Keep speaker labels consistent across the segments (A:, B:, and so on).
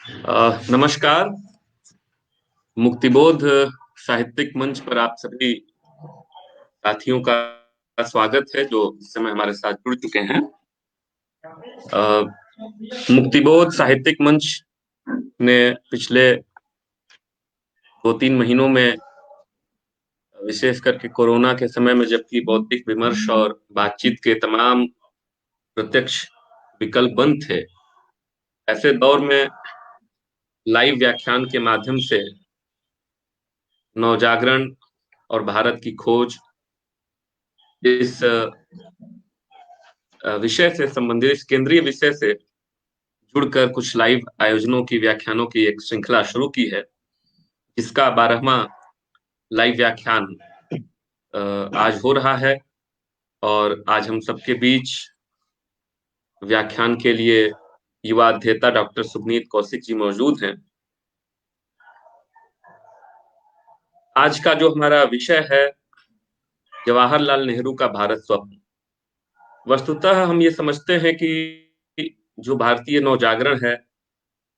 A: नमस्कार। मुक्तिबोध साहित्यिक मंच पर आप सभी साथियों का स्वागत है जो इस समय हमारे साथ जुड़ चुके हैं। अ, मुक्तिबोध साहित्यिक मंच ने पिछले 2-3 महीनों में विशेष करके कोरोना के समय में जबकि बौद्धिक विमर्श और बातचीत के तमाम प्रत्यक्ष विकल्प बंद थे, ऐसे दौर में लाइव व्याख्यान के माध्यम से नवजागरण और भारत की खोज इस विषय से संबंधित इस केंद्रीय विषय से जुड़कर कुछ लाइव आयोजनों की व्याख्यानों की एक श्रृंखला शुरू की है, जिसका 12वां लाइव व्याख्यान आज हो रहा है। और आज हम सबके बीच व्याख्यान के लिए युवा अध्येता डॉक्टर सुवनीत कौशिक जी मौजूद हैं। आज का जो हमारा विषय है, जवाहरलाल नेहरू का भारत स्वप्न। वस्तुतः हम ये समझते हैं कि जो भारतीय नवजागरण है,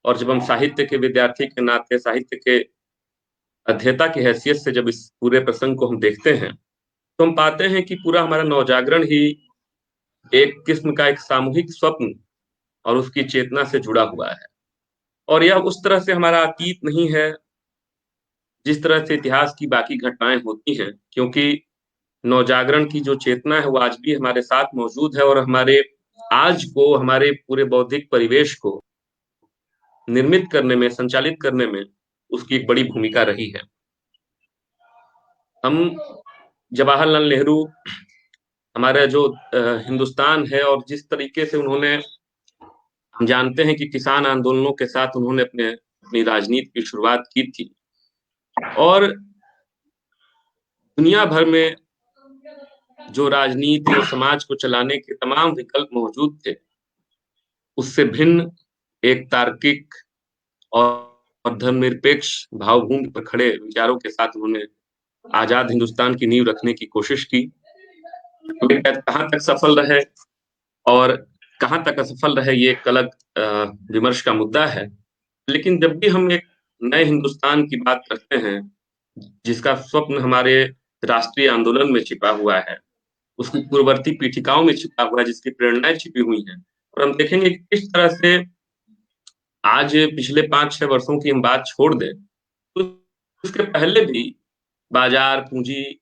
A: और जब हम साहित्य के विद्यार्थी के नाते साहित्य के अध्येता की हैसियत से जब इस पूरे प्रसंग को हम देखते हैं, तो हम पाते हैं कि पूरा हमारा नवजागरण ही एक किस्म का एक सामूहिक स्वप्न और उसकी चेतना से जुड़ा हुआ है। और यह उस तरह से हमारा अतीत नहीं है जिस तरह से इतिहास की बाकी घटनाएं होती हैं, क्योंकि नवजागरण की जो चेतना है वो आज भी हमारे साथ मौजूद है और हमारे आज को, हमारे पूरे बौद्धिक परिवेश को निर्मित करने में, संचालित करने में उसकी एक बड़ी भूमिका रही है। हम जवाहरलाल नेहरू हमारा जो हिंदुस्तान है, और जिस तरीके से उन्होंने, हम जानते हैं कि किसान आंदोलनों के साथ उन्होंने अपनी राजनीति की शुरुआत की थी, और दुनिया भर में जो राजनीति और समाज को चलाने के तमाम विकल्प मौजूद थे, उससे भिन्न एक तार्किक और धर्मनिरपेक्ष भावभूमि पर खड़े विचारों के साथ उन्होंने आजाद हिंदुस्तान की नींव रखने की कोशिश की। कहाँ तक सफल रहे और कहाँ तक असफल रहे, ये एक अलग विमर्श का मुद्दा है। लेकिन जब भी हम एक नए हिंदुस्तान की बात करते हैं, जिसका स्वप्न हमारे राष्ट्रीय आंदोलन में छिपा हुआ है, उसकी पूर्ववर्ती पीठिकाओं में छिपा हुआ है, जिसकी प्रेरणाएं छिपी हुई हैं, और हम देखेंगे कि किस तरह से आज पिछले 5-6 वर्षों की हम बात छोड़ दें, तो उसके पहले भी बाजार, पूंजी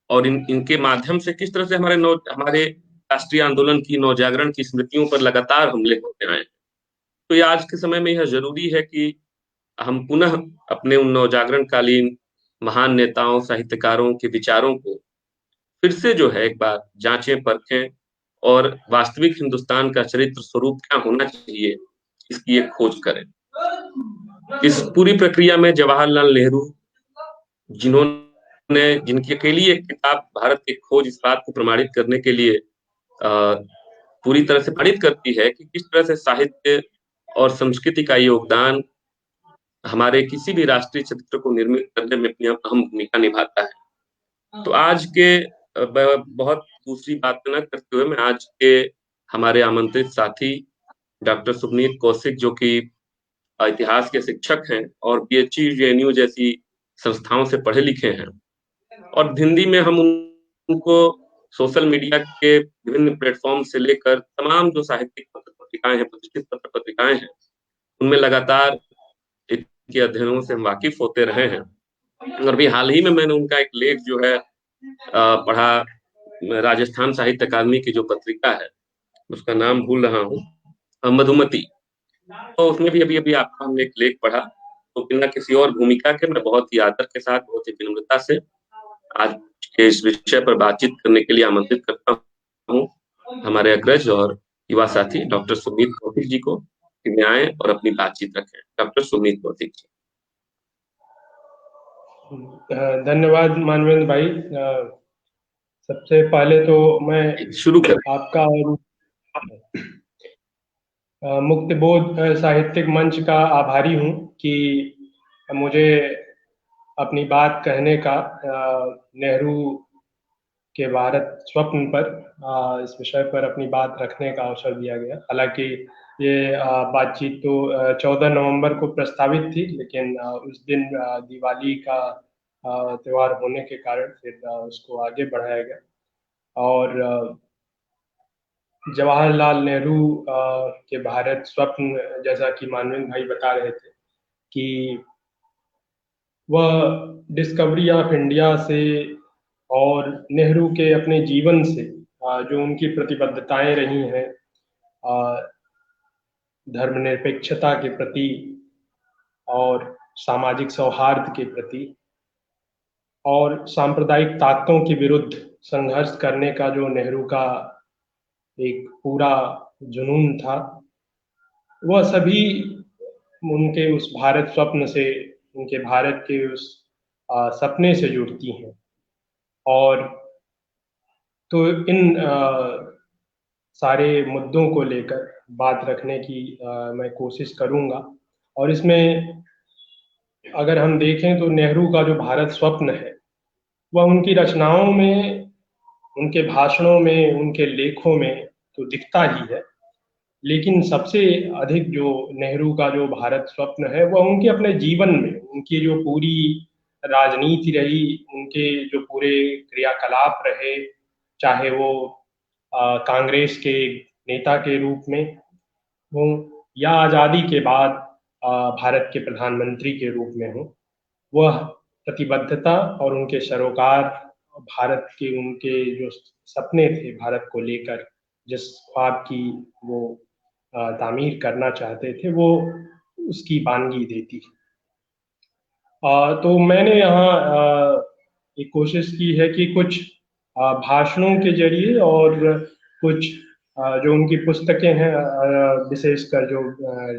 A: और इनके माध्यम से किस तरह से हमारे राष्ट्रीय आंदोलन की, नवजागरण की स्मृतियों पर लगातार हमले होते आए। तो ये आज के समय में यह जरूरी है कि हम पुनः अपने उन नवजागरण कालीन महान नेताओं, साहित्यकारों के विचारों को फिर से जो है एक बार जांचें, परखें और वास्तविक हिंदुस्तान का चरित्र स्वरूप क्या होना चाहिए, इसकी एक खोज करें। इस पूरी प्रक्रिया में जवाहरलाल नेहरू, जिनके के लिए एक किताब भारत की खोज इस बात को प्रमाणित करने के लिए पूरी तरह से प्रमाणित करती है कि किस तरह से साहित्य और संस्कृति का योगदान हमारे किसी भी राष्ट्रीय चरित्र को निर्मित करने में अपनी अहम भूमिका निभाता है। तो आज के बहुत दूसरी बात न करते हुए मैं आज के हमारे आमंत्रित साथी डॉक्टर सुवनीत कौशिक, जो कि इतिहास के शिक्षक हैं और पीएचई, जेएनयू जैसी संस्थाओं से पढ़े लिखे हैं, और हिंदी में हम उनको सोशल मीडिया के विभिन्न प्लेटफॉर्म से लेकर तमाम जो साहित्यिक पत्र पत्रिकाएं हैं, प्रतिष्ठित पत्र पत्रिकाएं हैं, उनमें लगातार इनके अध्ययनों से हम वाकिफ होते रहे हैं। और भी हाल ही में मैंने उनका एक लेख जो है पढ़ा, राजस्थान साहित्य अकादमी की जो पत्रिका है, उसका नाम भूल रहा हूँ, मधुमती। तो उसमें भी अभी अभी आपका हमने एक लेख पढ़ा। तो बिना किसी और भूमिका के मैं बहुत ही आदर के साथ, बहुत ही विनम्रता से आज के इस विषय पर बातचीत करने के लिए आमंत्रित करता हूँ हमारे अग्रज और युवा साथी डॉक्टर सुवनीत कौशिक जी को, कि वे आए और अपनी बातचीत रखें। डॉक्टर सुवनीत कौशिक जी।
B: धन्यवाद मानवेंद्र भाई। सबसे पहले तो मैं
A: शुरू करें।
B: आपका मुक्तिबोध साहित्यिक मंच का आभारी हूँ कि मुझे अपनी बात कहने का नेहरू के भारत स्वप्न पर इस विषय पर अपनी बात रखने का अवसर दिया गया। हालांकि ये बातचीत तो 14 नवंबर को प्रस्तावित थी, लेकिन उस दिन दिवाली का त्योहार होने के कारण फिर उसको आगे बढ़ाया गया। और जवाहरलाल नेहरू के भारत स्वप्न, जैसा कि मानवेंद्र भाई बता रहे थे, कि वह डिस्कवरी ऑफ इंडिया से और नेहरू के अपने जीवन से जो उनकी प्रतिबद्धताएं रही हैं धर्मनिरपेक्षता के प्रति और सामाजिक सौहार्द के प्रति और सांप्रदायिक ताकतों के विरुद्ध संघर्ष करने का जो नेहरू का एक पूरा जुनून था, वह सभी उनके उस भारत स्वप्न से, उनके भारत के उस सपने से जुड़ती हैं। और तो इन सारे मुद्दों को लेकर बात रखने की मैं कोशिश करूंगा। और इसमें अगर हम देखें तो नेहरू का जो भारत स्वप्न है, वह उनकी रचनाओं में, उनके भाषणों में, उनके लेखों में तो दिखता ही है, लेकिन सबसे अधिक जो नेहरू का जो भारत स्वप्न है, वह उनके अपने जीवन में, उनकी जो पूरी राजनीति रही, उनके जो पूरे क्रियाकलाप रहे, चाहे वो कांग्रेस के नेता के रूप में हो या आज़ादी के बाद भारत के प्रधानमंत्री के रूप में हो, वह प्रतिबद्धता और उनके सरोकार, भारत के उनके जो सपने थे भारत को लेकर, जिस ख्वाब की वो तामीर करना चाहते थे, वो उसकी बानगी देती है। तो मैंने यहाँ एक कोशिश की है कि कुछ भाषणों के जरिए और कुछ जो उनकी पुस्तकें हैं, विशेषकर जो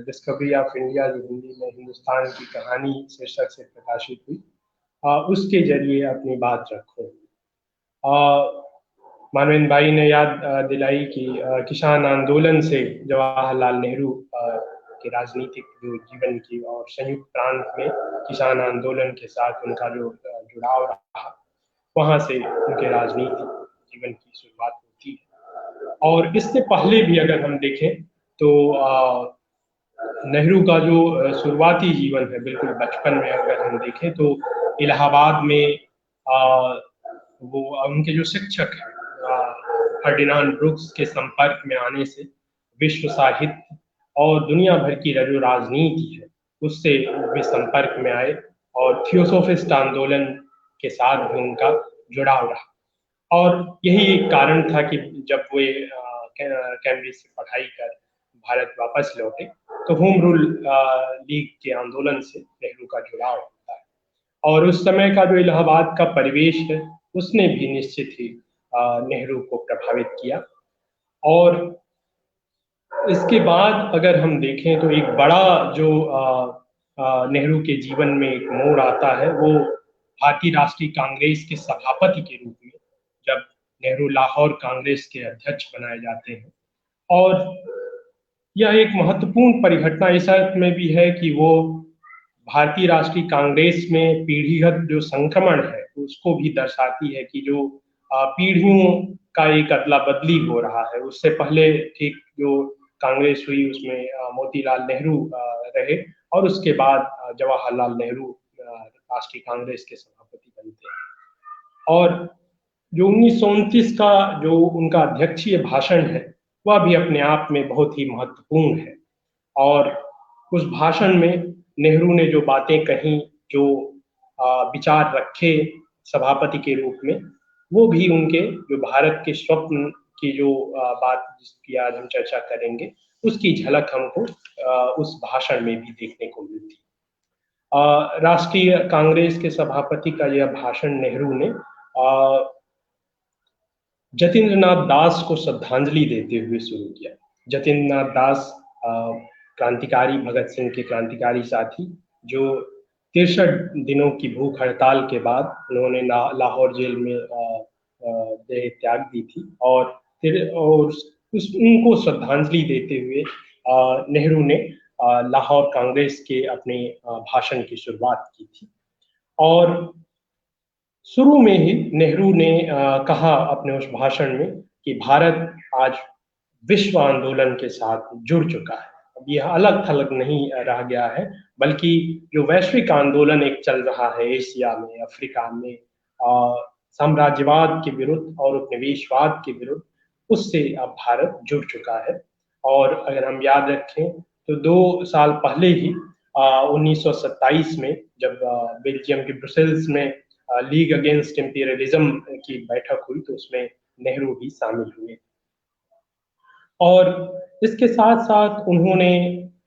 B: डिस्कवरी ऑफ इंडिया, जो हिंदी में हिंदुस्तान की कहानी शीर्षक से प्रकाशित हुई, उसके जरिए अपनी बात रखूं। मानवेंद्र भाई ने याद दिलाई कि किसान आंदोलन से जवाहरलाल नेहरू के राजनीतिक जो जीवन की और संयुक्त प्रांत में किसान आंदोलन के साथ उनका जो जुड़ाव रहा, वहां से उनके राजनीतिक जीवन की शुरुआत होती है। और इससे पहले भी अगर हम देखें तो नेहरू का जो शुरुआती जीवन है, बिल्कुल बचपन में अगर हम देखें तो इलाहाबाद में वो उनके जो शिक्षक हैं फर्डिनांड ब्रुक्स के संपर्क में आने से विश्व साहित्य और दुनिया भर की जो राजनीति है उससे वे संपर्क में आए, और थियोसोफिस्ट आंदोलन के साथ भी उनका जुड़ाव रहा। और यही एक कारण था कि जब वे कैम्ब्रिज से पढ़ाई कर भारत वापस लौटे, तो होम रूल लीग के आंदोलन से नेहरू का जुड़ाव होता है। और उस समय का जो इलाहाबाद का परिवेश है, उसने भी निश्चित ही नेहरू को प्रभावित किया। और इसके बाद अगर हम देखें तो एक बड़ा जो नेहरू के जीवन में एक मोड़ आता है, वो भारतीय राष्ट्रीय कांग्रेस के सभापति के रूप में, जब नेहरू लाहौर कांग्रेस के अध्यक्ष बनाए जाते हैं। और यह एक महत्वपूर्ण परिघटना इस अर्थ में भी है कि वो भारतीय राष्ट्रीय कांग्रेस में पीढ़ीगत जो संक्रमण है उसको भी दर्शाती है, कि जो पीढ़ियों का एक अदला बदली हो रहा है। उससे पहले ठीक जो कांग्रेस हुई उसमें मोतीलाल नेहरू रहे, और उसके बाद जवाहरलाल नेहरू राष्ट्रीय कांग्रेस के सभापति बनते हैं। और जो 1929 का जो उनका अध्यक्षीय भाषण है, वह भी अपने आप में बहुत ही महत्वपूर्ण है। और उस भाषण में नेहरू ने जो बातें कही, जो विचार रखे सभापति के रूप में, वो भी उनके जो भारत के स्वप्न की जो बात जिसकी आज हम चर्चा करेंगे, उसकी झलक हमको उस भाषण में भी देखने को मिलती है। राष्ट्रीय कांग्रेस के सभापति का यह भाषण नेहरू ने जतीन्द्र नाथ दास को श्रद्धांजलि देते हुए शुरू किया। जतीन्द्र नाथ दास क्रांतिकारी, भगत सिंह के क्रांतिकारी साथी, जो 63 दिनों की भूख हड़ताल के बाद उन्होंने लाहौर जेल में देह त्याग दी थी। और फिर उनको श्रद्धांजलि देते हुए नेहरू ने लाहौर कांग्रेस के अपने भाषण की शुरुआत की थी। और शुरू में ही नेहरू ने कहा अपने उस भाषण में कि भारत आज विश्व आंदोलन के साथ जुड़ चुका है। ये अलग थलग नहीं रह गया है, बल्कि जो वैश्विक आंदोलन एक चल रहा है एशिया में, अफ्रीका में, साम्राज्यवाद के विरुद्ध और उपनिवेशवाद के विरुद्ध, उससे अब भारत जुड़ चुका है। और अगर हम याद रखें तो 2 साल पहले ही 1927 में जब बेल्जियम के ब्रुसेल्स में लीग अगेंस्ट इंपीरियलिज्म की बैठक हुई तो उसमें नेहरू भी शामिल हुए। और इसके साथ साथ उन्होंने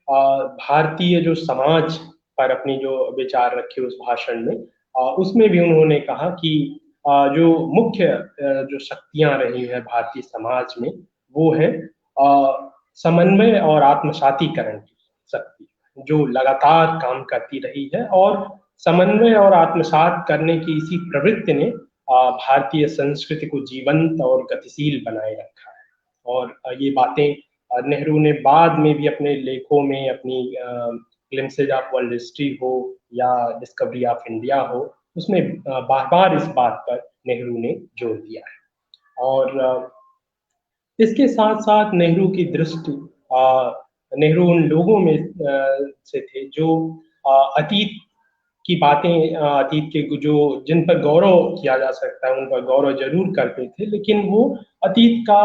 B: भारतीय जो समाज पर अपनी जो विचार रखे उस भाषण में, उसमें भी उन्होंने कहा कि जो मुख्य जो शक्तियां रही हैं भारतीय समाज में, वो है समन्वय और आत्मसातीकरण की शक्ति, जो लगातार काम करती रही है। और समन्वय और आत्मसात करने की इसी प्रवृत्ति ने भारतीय संस्कृति को जीवंत और गतिशील बनाए रखा है। और ये बातें नेहरू ने बाद में भी अपने लेखों में, अपनी ग्लिम्सेज ऑफ वर्ल्ड हिस्ट्री हो या डिस्कवरी ऑफ इंडिया हो, उसमें बार बार इस बात पर नेहरू ने जोर दिया है। और इसके साथ साथ नेहरू की दृष्टि, नेहरू उन लोगों में से थे जो अतीत की बातें, अतीत के जो जिन पर गौरव किया जा सकता है उन पर गौरव जरूर करते थे, लेकिन वो अतीत का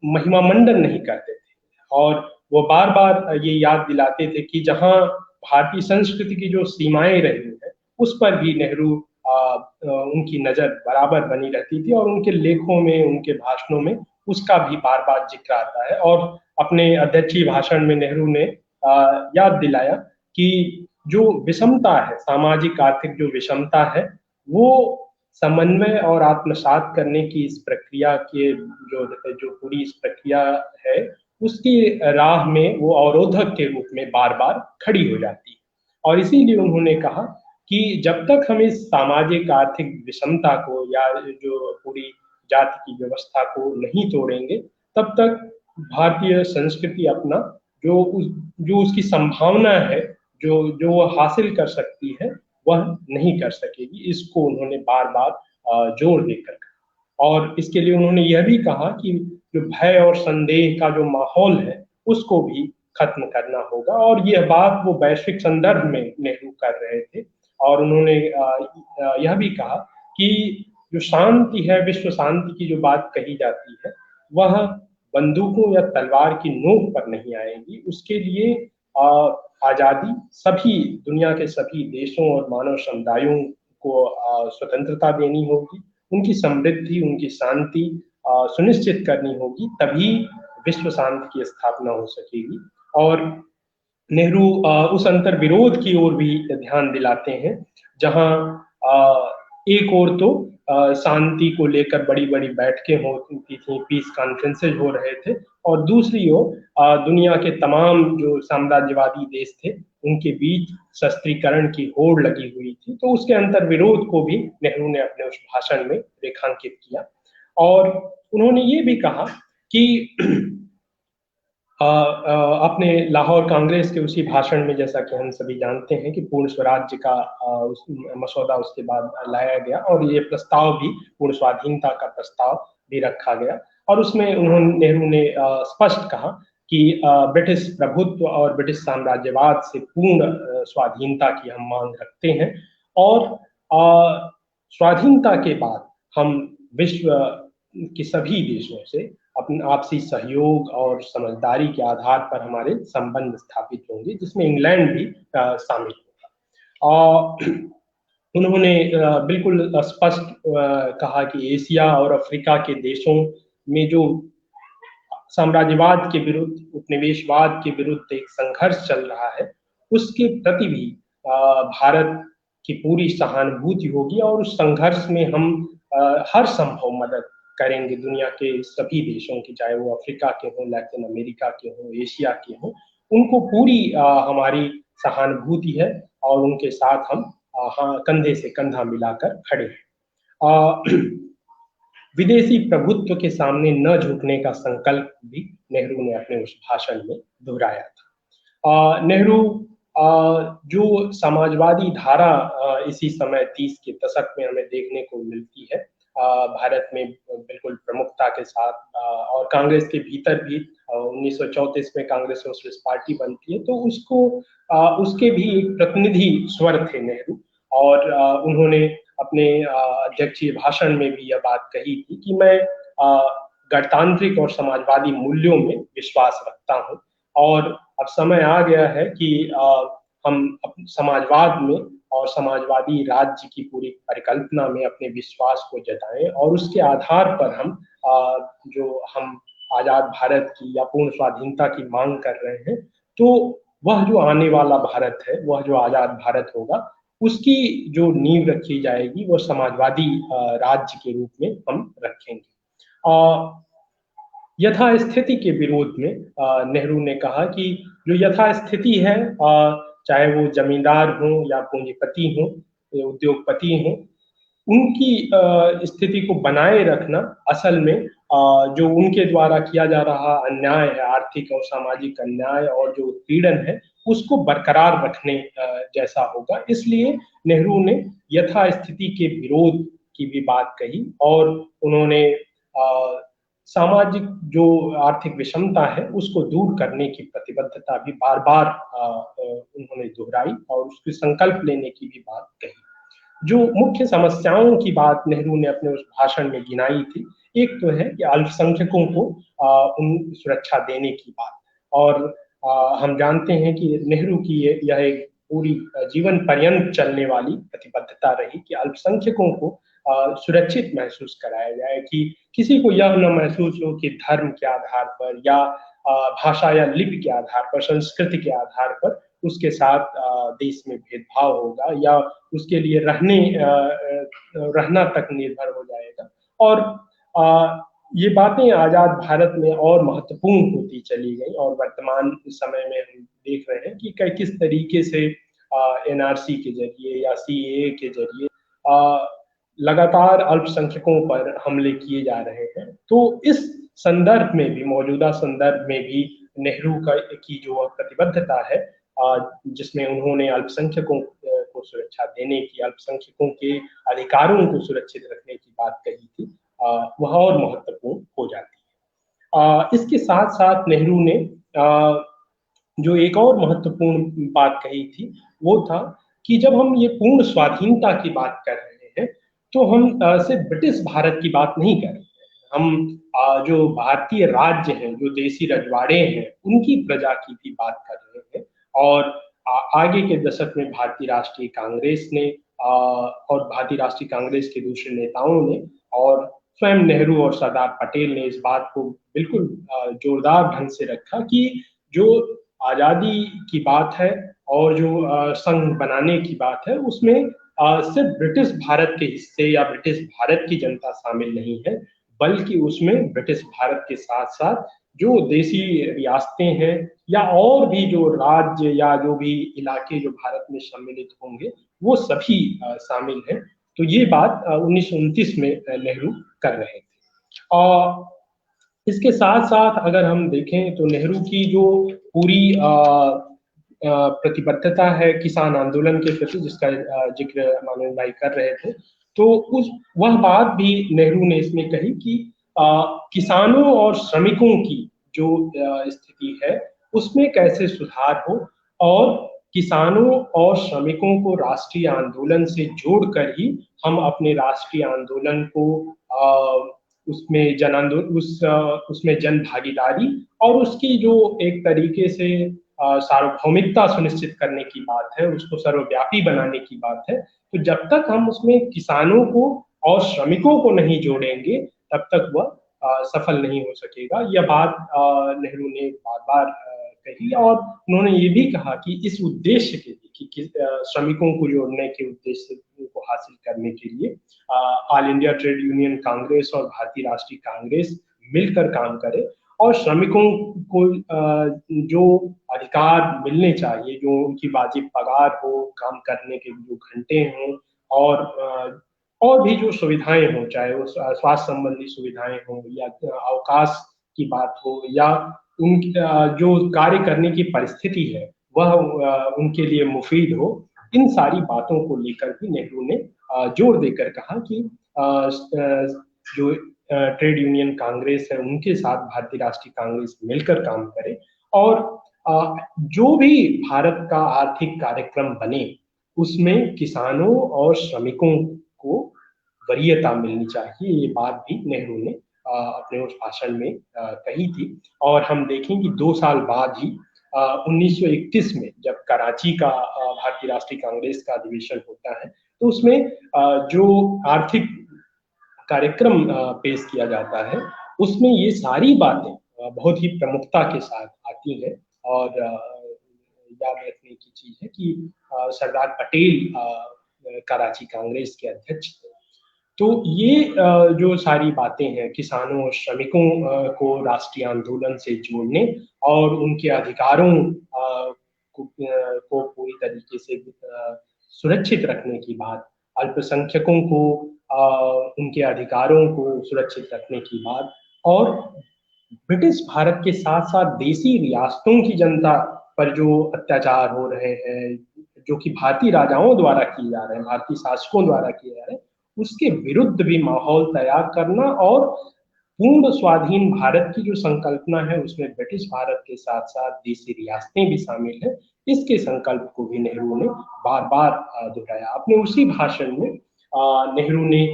B: महिमा मंडन नहीं करते थे। और वो बार बार ये याद दिलाते थे कि जहाँ भारतीय संस्कृति की जो सीमाएं रही हैं उस पर भी नेहरू उनकी नजर बराबर बनी रहती थी, और उनके लेखों में, उनके भाषणों में उसका भी बार बार जिक्र आता है। और अपने अध्यक्षीय भाषण में नेहरू ने याद दिलाया कि जो विषमता है, सामाजिक आर्थिक जो विषमता है, वो समन्वय और आत्मसात करने की इस प्रक्रिया के जो जो पूरी इस प्रक्रिया है, उसकी राह में वो अवरोधक के रूप में बार बार खड़ी हो जाती है। और इसीलिए उन्होंने कहा कि जब तक हम इस सामाजिक आर्थिक विषमता को या जो पूरी जाति की व्यवस्था को नहीं तोड़ेंगे, तब तक भारतीय संस्कृति अपना जो उसकी संभावना है, जो जो वो हासिल कर सकती है, वह नहीं कर सकेगी। इसको उन्होंने बार बार जोर देकर कहा। और इसके लिए उन्होंने यह भी कहा कि जो भय और संदेह का जो माहौल है उसको भी खत्म करना होगा। और यह बात वो वैश्विक संदर्भ में नेहरू कर रहे थे। और उन्होंने यह भी कहा कि जो शांति है, विश्व शांति की जो बात कही जाती है, वह बंदूकों या तलवार की नोक पर नहीं आएगी। उसके लिए आजादी सभी दुनिया के सभी देशों और मानव समुदायों को स्वतंत्रता देनी होगी, उनकी समृद्धि, उनकी शांति सुनिश्चित करनी होगी, तभी विश्व शांति की स्थापना हो सकेगी। और नेहरू उस अंतर विरोध की ओर भी ध्यान दिलाते हैं, जहां एक ओर तो शांति को लेकर बड़ी बड़ी बैठकें होती थी, पीस कॉन्फ्रेंसेज हो रहे थे, और दूसरी ओर दुनिया के तमाम जो साम्राज्यवादी देश थे उनके बीच शस्त्रीकरण की होड़ लगी हुई थी। तो उसके अंतर विरोध को भी नेहरू ने अपने उस भाषण में रेखांकित किया। और उन्होंने ये भी कहा कि अपने लाहौर कांग्रेस के उसी भाषण में, जैसा कि हम सभी जानते हैं कि पूर्ण स्वराज्य का मसौदा उसके बाद लाया गया, और ये प्रस्ताव भी, पूर्ण स्वाधीनता का प्रस्ताव भी रखा गया। और उसमें नेहरू ने स्पष्ट कहा कि ब्रिटिश प्रभुत्व और ब्रिटिश साम्राज्यवाद से पूर्ण स्वाधीनता की हम मांग रखते हैं। और स्वाधीनता के बाद हम विश्व के सभी देशों से अपने आपसी सहयोग और समझदारी के आधार पर हमारे संबंध स्थापित होंगे, जिसमें इंग्लैंड भी शामिल होगा। और उन्होंने बिल्कुल स्पष्ट कहा कि एशिया और अफ्रीका के देशों में जो साम्राज्यवाद के विरुद्ध, उपनिवेशवाद के विरुद्ध एक संघर्ष चल रहा है, उसके प्रति भी भारत की पूरी सहानुभूति होगी, और उस संघर्ष में हम हर संभव मदद करेंगे दुनिया के सभी देशों की, चाहे वो अफ्रीका के हों, लैटिन अमेरिका के हों, एशिया के हों। उनको पूरी हमारी सहानुभूति है, और उनके साथ हम कंधे से कंधा मिलाकर खड़े हैं। विदेशी प्रभुत्व के सामने न झुकने का संकल्प भी नेहरू ने अपने उस भाषण में दोहराया था। नेहरू जो समाजवादी धारा इसी समय 30 के दशक में हमें देखने को मिलती है, भारत में बिल्कुल प्रमुखता के साथ, और कांग्रेस के भीतर भी 1934 में कांग्रेस सोशलिस्ट पार्टी बनती है, तो उसके भी एक प्रतिनिधि स्वर थे नेहरू। और उन्होंने अपने अध्यक्षीय भाषण में भी यह बात कही थी कि मैं गणतांत्रिक और समाजवादी मूल्यों में विश्वास रखता हूँ, और अब समय आ गया है कि हम समाजवाद में और समाजवादी राज्य की पूरी परिकल्पना में अपने विश्वास को जताएं, और उसके आधार पर हम आजाद भारत की या पूर्ण स्वाधीनता की मांग कर रहे हैं, तो वह जो आने वाला भारत है, वह जो आजाद भारत होगा, उसकी जो नींव रखी जाएगी वो समाजवादी राज्य के रूप में हम रखेंगे। यथास्थिति के विरोध में नेहरू ने कहा कि जो यथास्थिति है, चाहे वो जमींदार हो या पूंजीपति हो या उद्योगपति हो, उनकी स्थिति को बनाए रखना असल में जो उनके द्वारा किया जा रहा अन्याय है, आर्थिक और सामाजिक अन्याय और जो उत्पीड़न है, उसको बरकरार रखने जैसा होगा। इसलिए नेहरू ने यथास्थिति के विरोध की भी बात कही, और उन्होंने सामाजिक जो आर्थिक विषमता है उसको दूर करने की प्रतिबद्धता भी बार बार उन्होंने दोहराई, और उसके संकल्प लेने की भी बात कही। जो मुख्य समस्याओं की बात नेहरू ने अपने उस भाषण में गिनाई थी, एक तो है कि अल्पसंख्यकों को उन सुरक्षा देने की बात, और हम जानते हैं कि नेहरू की यह एक पूरी जीवन पर्यंत चलने वाली प्रतिबद्धता रही कि अल्पसंख्यकों को सुरक्षित महसूस कराया जाए, कि किसी को यह न महसूस हो कि धर्म के आधार पर या भाषा या लिपि के आधार पर, संस्कृति के आधार पर उसके साथ देश में भेदभाव होगा, या उसके लिए रहना तक निर्भर हो जाएगा। और ये बातें आजाद भारत में और महत्वपूर्ण होती चली गई, और वर्तमान समय में हम देख रहे हैं कि किस तरीके से एनआरसी के जरिए या सीएए के जरिए लगातार अल्पसंख्यकों पर हमले किए जा रहे हैं। तो इस संदर्भ में भी, मौजूदा संदर्भ में भी नेहरू की जो प्रतिबद्धता है, जिसमें उन्होंने अल्पसंख्यकों को सुरक्षा देने की, अल्पसंख्यकों के अधिकारों को सुरक्षित रखने की बात कही थी, वह और महत्वपूर्ण हो जाती है। इसके साथ साथ नेहरू ने जो एक और महत्वपूर्ण बात कही थी, वो था कि जब हम ये पूर्ण स्वाधीनता की बात कर रहे हैं, तो हम सिर्फ ब्रिटिश भारत की बात नहीं कर रहे हैं, हम जो भारतीय राज्य हैं, जो देसी रजवाड़े हैं, उनकी प्रजा की भी बात कर रहे हैं। और आगे के दशक में भारतीय राष्ट्रीय कांग्रेस ने और भारतीय राष्ट्रीय कांग्रेस के दूसरे नेताओं ने और स्वयं नेहरू और सरदार पटेल ने इस बात को बिल्कुल जोरदार ढंग से रखा कि जो आजादी की बात है और जो संघ बनाने की बात है, उसमें सिर्फ ब्रिटिश भारत के हिस्से या ब्रिटिश भारत की जनता शामिल नहीं है, बल्कि उसमें ब्रिटिश भारत के साथ साथ जो देसी रियासतें हैं या और भी जो राज्य या जो भी इलाके जो भारत में सम्मिलित होंगे, वो सभी शामिल हैं। तो ये बात 1929 में नेहरू कर रहे थे। और इसके साथ साथ अगर हम देखें तो नेहरू की जो पूरी प्रतिबद्धता है किसान आंदोलन के प्रति, जिसका जिक्र मानव भाई कर रहे थे, तो वह बात भी नेहरू ने इसमें कही कि किसानों और श्रमिकों की जो स्थिति है उसमें कैसे सुधार हो, और किसानों और श्रमिकों को राष्ट्रीय आंदोलन से जोड़कर ही हम अपने राष्ट्रीय आंदोलन को उसमें जन भागीदारी और उसकी जो एक तरीके से सार्वभौमिकता सुनिश्चित करने की बात है, उसको सर्वव्यापी बनाने की बात है। तो जब तक हम उसमें किसानों को और श्रमिकों को नहीं जोड़ेंगे, तब तक वह सफल नहीं हो सकेगा। यह बात नेहरू ने बार बार कही, और उन्होंने ये भी कहा कि इस उद्देश्य के लिए कि श्रमिकों को जोड़ने के उद्देश्य को हासिल करने के लिए all India trade union Congress और भारतीय राष्ट्रीय कांग्रेस मिलकर काम करे, और श्रमिकों को जो अधिकार मिलने चाहिए, जो उनकी वाजिब पगार हो, काम करने के जो घंटे हों, और भी जो सुविधाएं हों, चाहे वो स्वास्थ्य संबंधी सुविधाएं हों या अवकाश की बात हो, या उन जो कार्य करने की परिस्थिति है वह उनके लिए मुफीद हो, इन सारी बातों को लेकर भी नेहरू ने जोर देकर कहा कि जो ट्रेड यूनियन कांग्रेस है उनके साथ भारतीय राष्ट्रीय कांग्रेस मिलकर काम करे, और जो भी भारत का आर्थिक कार्यक्रम बने उसमें किसानों और श्रमिकों को वरीयता मिलनी चाहिए। ये बात भी नेहरू ने अपने उस भाषण में कही थी। और हम देखें कि 2 साल बाद ही 1931 में जब कराची का भारतीय राष्ट्रीय कांग्रेस का अधिवेशन होता है, तो उसमें जो आर्थिक कार्यक्रम पेश किया जाता है उसमें ये सारी बातें बहुत ही प्रमुखता के साथ आती है। और याद रखने की चीज है कि सरदार पटेल कराची कांग्रेस के अध्यक्ष थे। तो ये जो सारी बातें हैं किसानों और श्रमिकों को राष्ट्रीय आंदोलन से जोड़ने और उनके अधिकारों को पूरी तरीके से सुरक्षित रखने की बात, अल्पसंख्यकों को उनके अधिकारों को सुरक्षित रखने की बात, और ब्रिटिश भारत के साथ साथ देसी रियासतों की जनता पर जो अत्याचार हो रहे हैं, जो कि भारतीय राजाओं द्वारा किए जा रहे हैं, भारतीय शासकों द्वारा किए जा रहे हैं, उसके विरुद्ध भी माहौल तैयार करना, और पूर्ण स्वाधीन भारत की जो संकल्पना है उसमें ब्रिटिश भारत के साथ साथ देसी रियासतें भी शामिल हैं, इसके संकल्प को भी नेहरू ने बार बार दोहराया। अपने उसी भाषण में नेहरू ने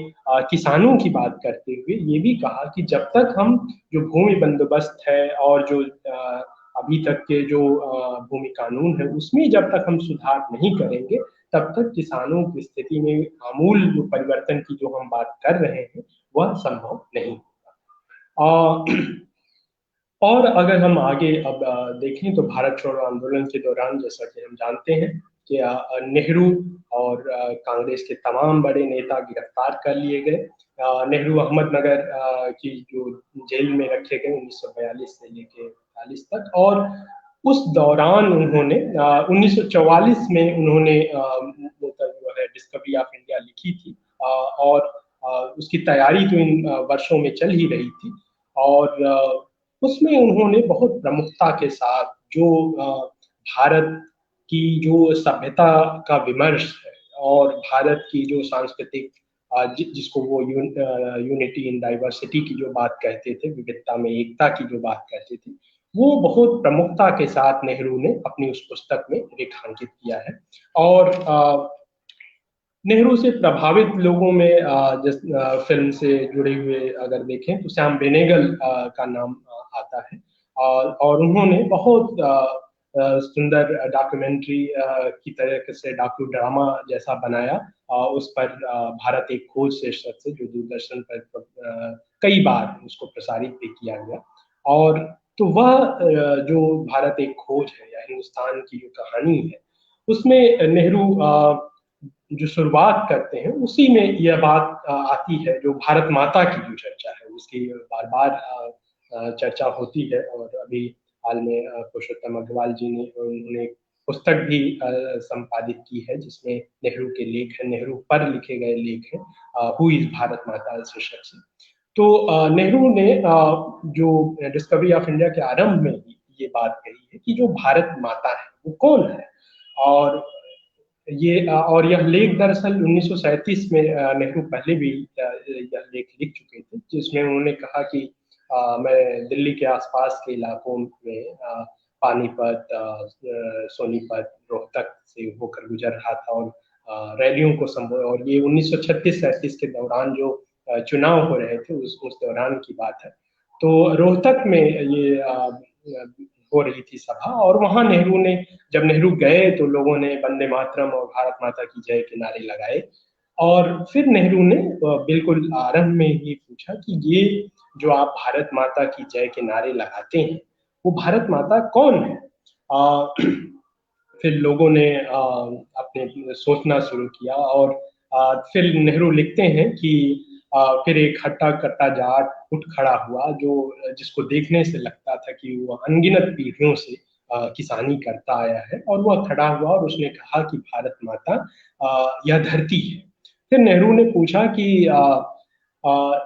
B: किसानों की बात करते हुए ये भी कहा कि जब तक हम जो भूमि बंदोबस्त है और जो अभी तक के जो भूमि कानून है उसमें जब तक हम सुधार नहीं करेंगे तब तक किसानों की स्थिति में आमूल जो परिवर्तन की जो हम बात कर रहे हैं वह संभव नहीं होगा। और अगर हम आगे अब देखें तो भारत छोड़ो आंदोलन के दौरान जैसा कि हम जानते हैं कि नेहरू और कांग्रेस के तमाम बड़े नेता गिरफ्तार कर लिए गए। नेहरू अहमदनगर की जो जेल में रखे गए 1942 से लेकर 1945 तक, और उस दौरान उन्होंने 1944 में उन्होंने जो है डिस्कवरी ऑफ इंडिया लिखी थी, और उसकी तैयारी तो इन वर्षों में चल ही रही थी। और उसमें उन्होंने बहुत प्रमुखता के साथ जो भारत की जो सभ्यता का विमर्श है और भारत की जो सांस्कृतिक जिसको वो यूनिटी इन डाइवर्सिटी की जो बात कहते थे, विविधता में एकता की जो बात कहते थे, वो बहुत प्रमुखता के साथ नेहरू ने अपनी उस पुस्तक में रेखांकित किया है। और नेहरू से प्रभावित लोगों में जिस फिल्म से जुड़े हुए अगर देखें तो श्याम बेनेगल का नाम आता है, और उन्होंने बहुत सुंदर डॉक्यूमेंट्री की तरह से डॉक्यू ड्रामा जैसा बनाया उस पर भारत एक खोज शीर्षक से, जो दूरदर्शन पर कई बार उसको प्रसारित भी किया गया। और तो वह जो भारत एक खोज है या हिंदुस्तान की जो कहानी है उसमें नेहरू जो शुरुआत करते हैं उसी में यह बात आती है, जो भारत माता की जो चर्चा है उसकी बार बार चर्चा होती है। और अभी हाल में पुरुषोत्तम अग्रवाल जी ने उन्होंने पुस्तक भी संपादित की है जिसमें नेहरू के लेख हैं, नेहरू पर लिखे गए लेख हैं, हु इज भारत माता शीर्षक से। तो नेहरू ने जो डिस्कवरी ऑफ इंडिया के आरंभ में ही ये बात कही है कि जो भारत माता है वो कौन है। और यह लेख दरअसल 1937 में नेहरू पहले भी यह लेख लिख चुके थे, जिसमें उन्होंने कहा कि मैं दिल्ली के आसपास के इलाकों में पानीपत, सोनीपत, रोहतक से होकर गुजर रहा था और रैलियों को संबोधित, और ये 1936-37 के दौरान जो चुनाव हो रहे थे उस दौरान की बात है। तो रोहतक में ये हो रही थी सभा, और वहां नेहरू ने, जब नेहरू गए तो लोगों ने वंदे मातरम और भारत माता की जय के नारे लगाए। और फिर नेहरू ने बिल्कुल आरंभ में ही पूछा कि ये जो आप भारत माता की जय के नारे लगाते हैं वो भारत माता कौन है। फिर लोगों ने अपने सोचना शुरू किया, और फिर नेहरू लिखते हैं कि फिर एक हट्टा कट्टा जाट उठ खड़ा हुआ जो जिसको देखने से लगता था कि वो अनगिनत पीढ़ियों से किसानी करता आया है, और वह खड़ा हुआ और उसने कहा कि भारत माता यह धरती है। फिर नेहरू ने पूछा कि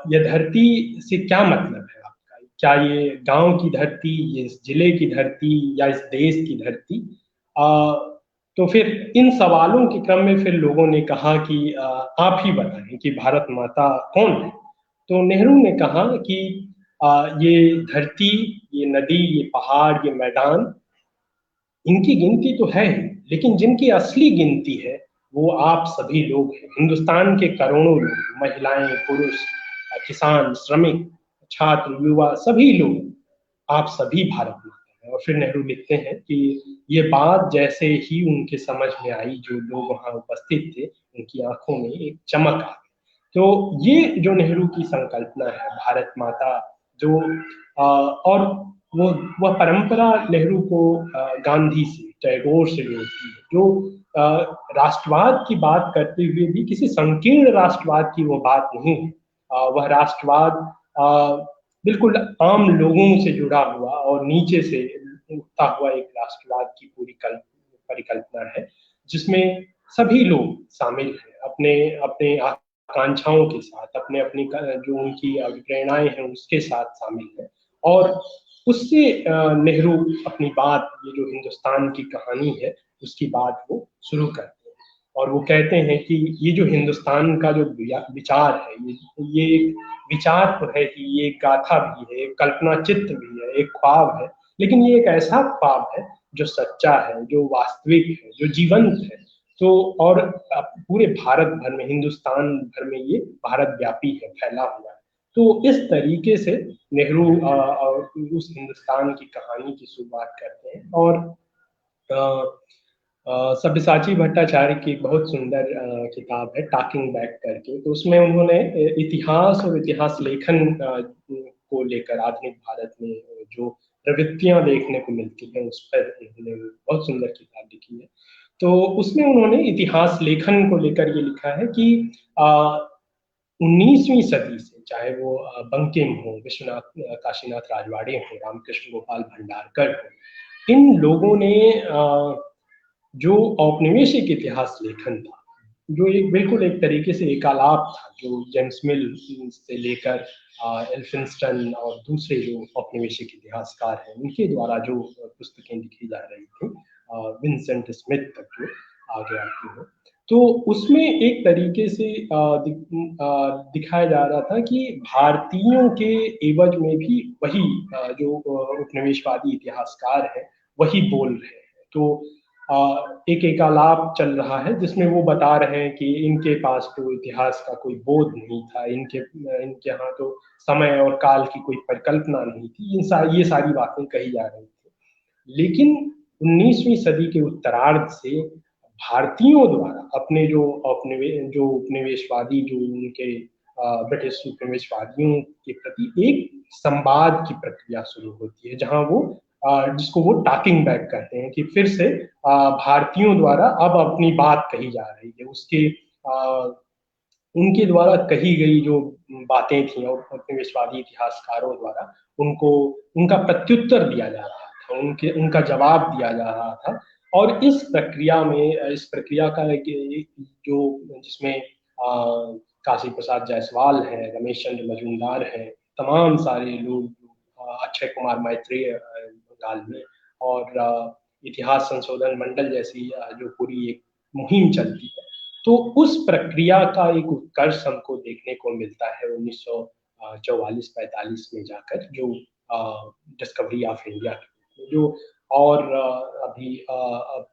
B: यह धरती से क्या मतलब है आपका, क्या ये गांव की धरती, ये इस जिले की धरती या इस देश की धरती। तो फिर इन सवालों के क्रम में फिर लोगों ने कहा कि आप ही बताएं कि भारत माता कौन है। तो नेहरू ने कहा कि ये धरती, ये नदी, ये पहाड़, ये मैदान, इनकी गिनती तो है ही, लेकिन जिनकी असली गिनती है वो आप सभी लोग हैं। हिंदुस्तान के करोड़ों लोग, महिलाएं, पुरुष, किसान, श्रमिक, छात्र, युवा, सभी लोग, आप सभी भारत माता हैं। और फिर नेहरू लिखते हैं कि ये बात जैसे ही उनके समझ में आई, जो लोग वहां उपस्थित थे उनकी आंखों में एक चमक आ गई। तो ये जो नेहरू की संकल्पना है भारत माता, जो और वो वह परंपरा नेहरू को गांधी से, टैगोर से जोड़ती है, जो राष्ट्रवाद की बात करते हुए भी किसी संकीर्ण राष्ट्रवाद की वो बात नहीं है। वह राष्ट्रवाद बिल्कुल आम लोगों से जुड़ा हुआ और नीचे से उठता हुआ एक राष्ट्रवाद की पूरी परिकल्पना है, जिसमें सभी लोग शामिल हैं, अपने अपने आकांक्षाओं के साथ, अपने अपनी जो उनकी प्रेरणाएं हैं उसके साथ शामिल है। और उससे नेहरू अपनी बात, ये जो हिंदुस्तान की कहानी है उसकी बात वो शुरू करते हैं। और वो कहते हैं कि ये जो हिंदुस्तान का जो विचार है, ये एक विचार तो है कि ये एक गाथा भी है, एक कल्पना चित्र भी है, एक ख्वाब है, लेकिन ये एक ऐसा ख्वाब है जो सच्चा है, जो वास्तविक है, जो जीवंत है। तो और पूरे भारत भर में, हिंदुस्तान भर में ये भारत व्यापी है, फैला हुआ है। तो इस तरीके से नेहरू उस हिंदुस्तान की कहानी की शुरुआत करते हैं। और सब्यसाची भट्टाचार्य की एक बहुत सुंदर किताब है टॉकिंग बैक करके, तो उसमें उन्होंने इतिहास और इतिहास लेखन को लेकर आधुनिक भारत में जो प्रवृत्तियां देखने को मिलती हैं उस पर उन्होंने बहुत सुंदर किताब लिखी है। तो उसमें उन्होंने इतिहास लेखन को लेकर ये लिखा है कि 19वीं सदी से, चाहे वो बंकिम हो, विश्वनाथ काशीनाथ राजवाड़े हो, रामकृष्ण गोपाल भंडारकर हो, इन लोगों ने जो औपनिवेशिक इतिहास लेखन था, जो एक बिल्कुल एक तरीके से एकालाप था, जो जेम्स मिल से लेकर एल्फिंस्टन और दूसरे जो औपनिवेशिक इतिहासकार हैं उनके द्वारा जो पुस्तकें लिखी जा रही थी, विंसेंट स्मिथ तक जो आगे आती हो, तो उसमें एक तरीके से दिखाया जा रहा था कि भारतीयों के एवज में भी वही जो उपनिवेशवादी इतिहासकार है वही बोल रहे हैं। तो एक एकालाप चल रहा है जिसमें वो बता रहे हैं कि इनके पास तो इतिहास का कोई बोध नहीं था, इनके यहाँ तो समय और काल की कोई परिकल्पना नहीं थी, ये सारी बातें कही जा रही थी। लेकिन 19वीं सदी के उत्तरार्ध से भारतीयों द्वारा अपने जो उपनिवेशवादी, जो उनके ब्रिटिश उपनिवेशवादियों के प्रति एक संवाद की प्रक्रिया शुरू होती है, जहां वो जिसको वो टॉकिंग बैक कहते हैं, कि फिर से भारतीयों द्वारा अब अपनी बात कही जा रही है, उसके उनके द्वारा कही गई जो बातें थी और उपनिवेशवादी इतिहासकारों द्वारा उनको उनका प्रत्युत्तर दिया जा रहा था, उनका जवाब दिया जा रहा था। और इस प्रक्रिया का जो जिसमें काशी प्रसाद जायसवाल है, रमेश चंद्र मजूमदार है, तमाम सारे लोग, अक्षय कुमार मैत्रेय बंगाल में, और इतिहास संशोधन मंडल जैसी जो पूरी एक मुहिम चलती है, तो उस प्रक्रिया का एक उत्कर्ष हमको देखने को मिलता है 1944-45 में जाकर, जो डिस्कवरी ऑफ इंडिया, जो और अभी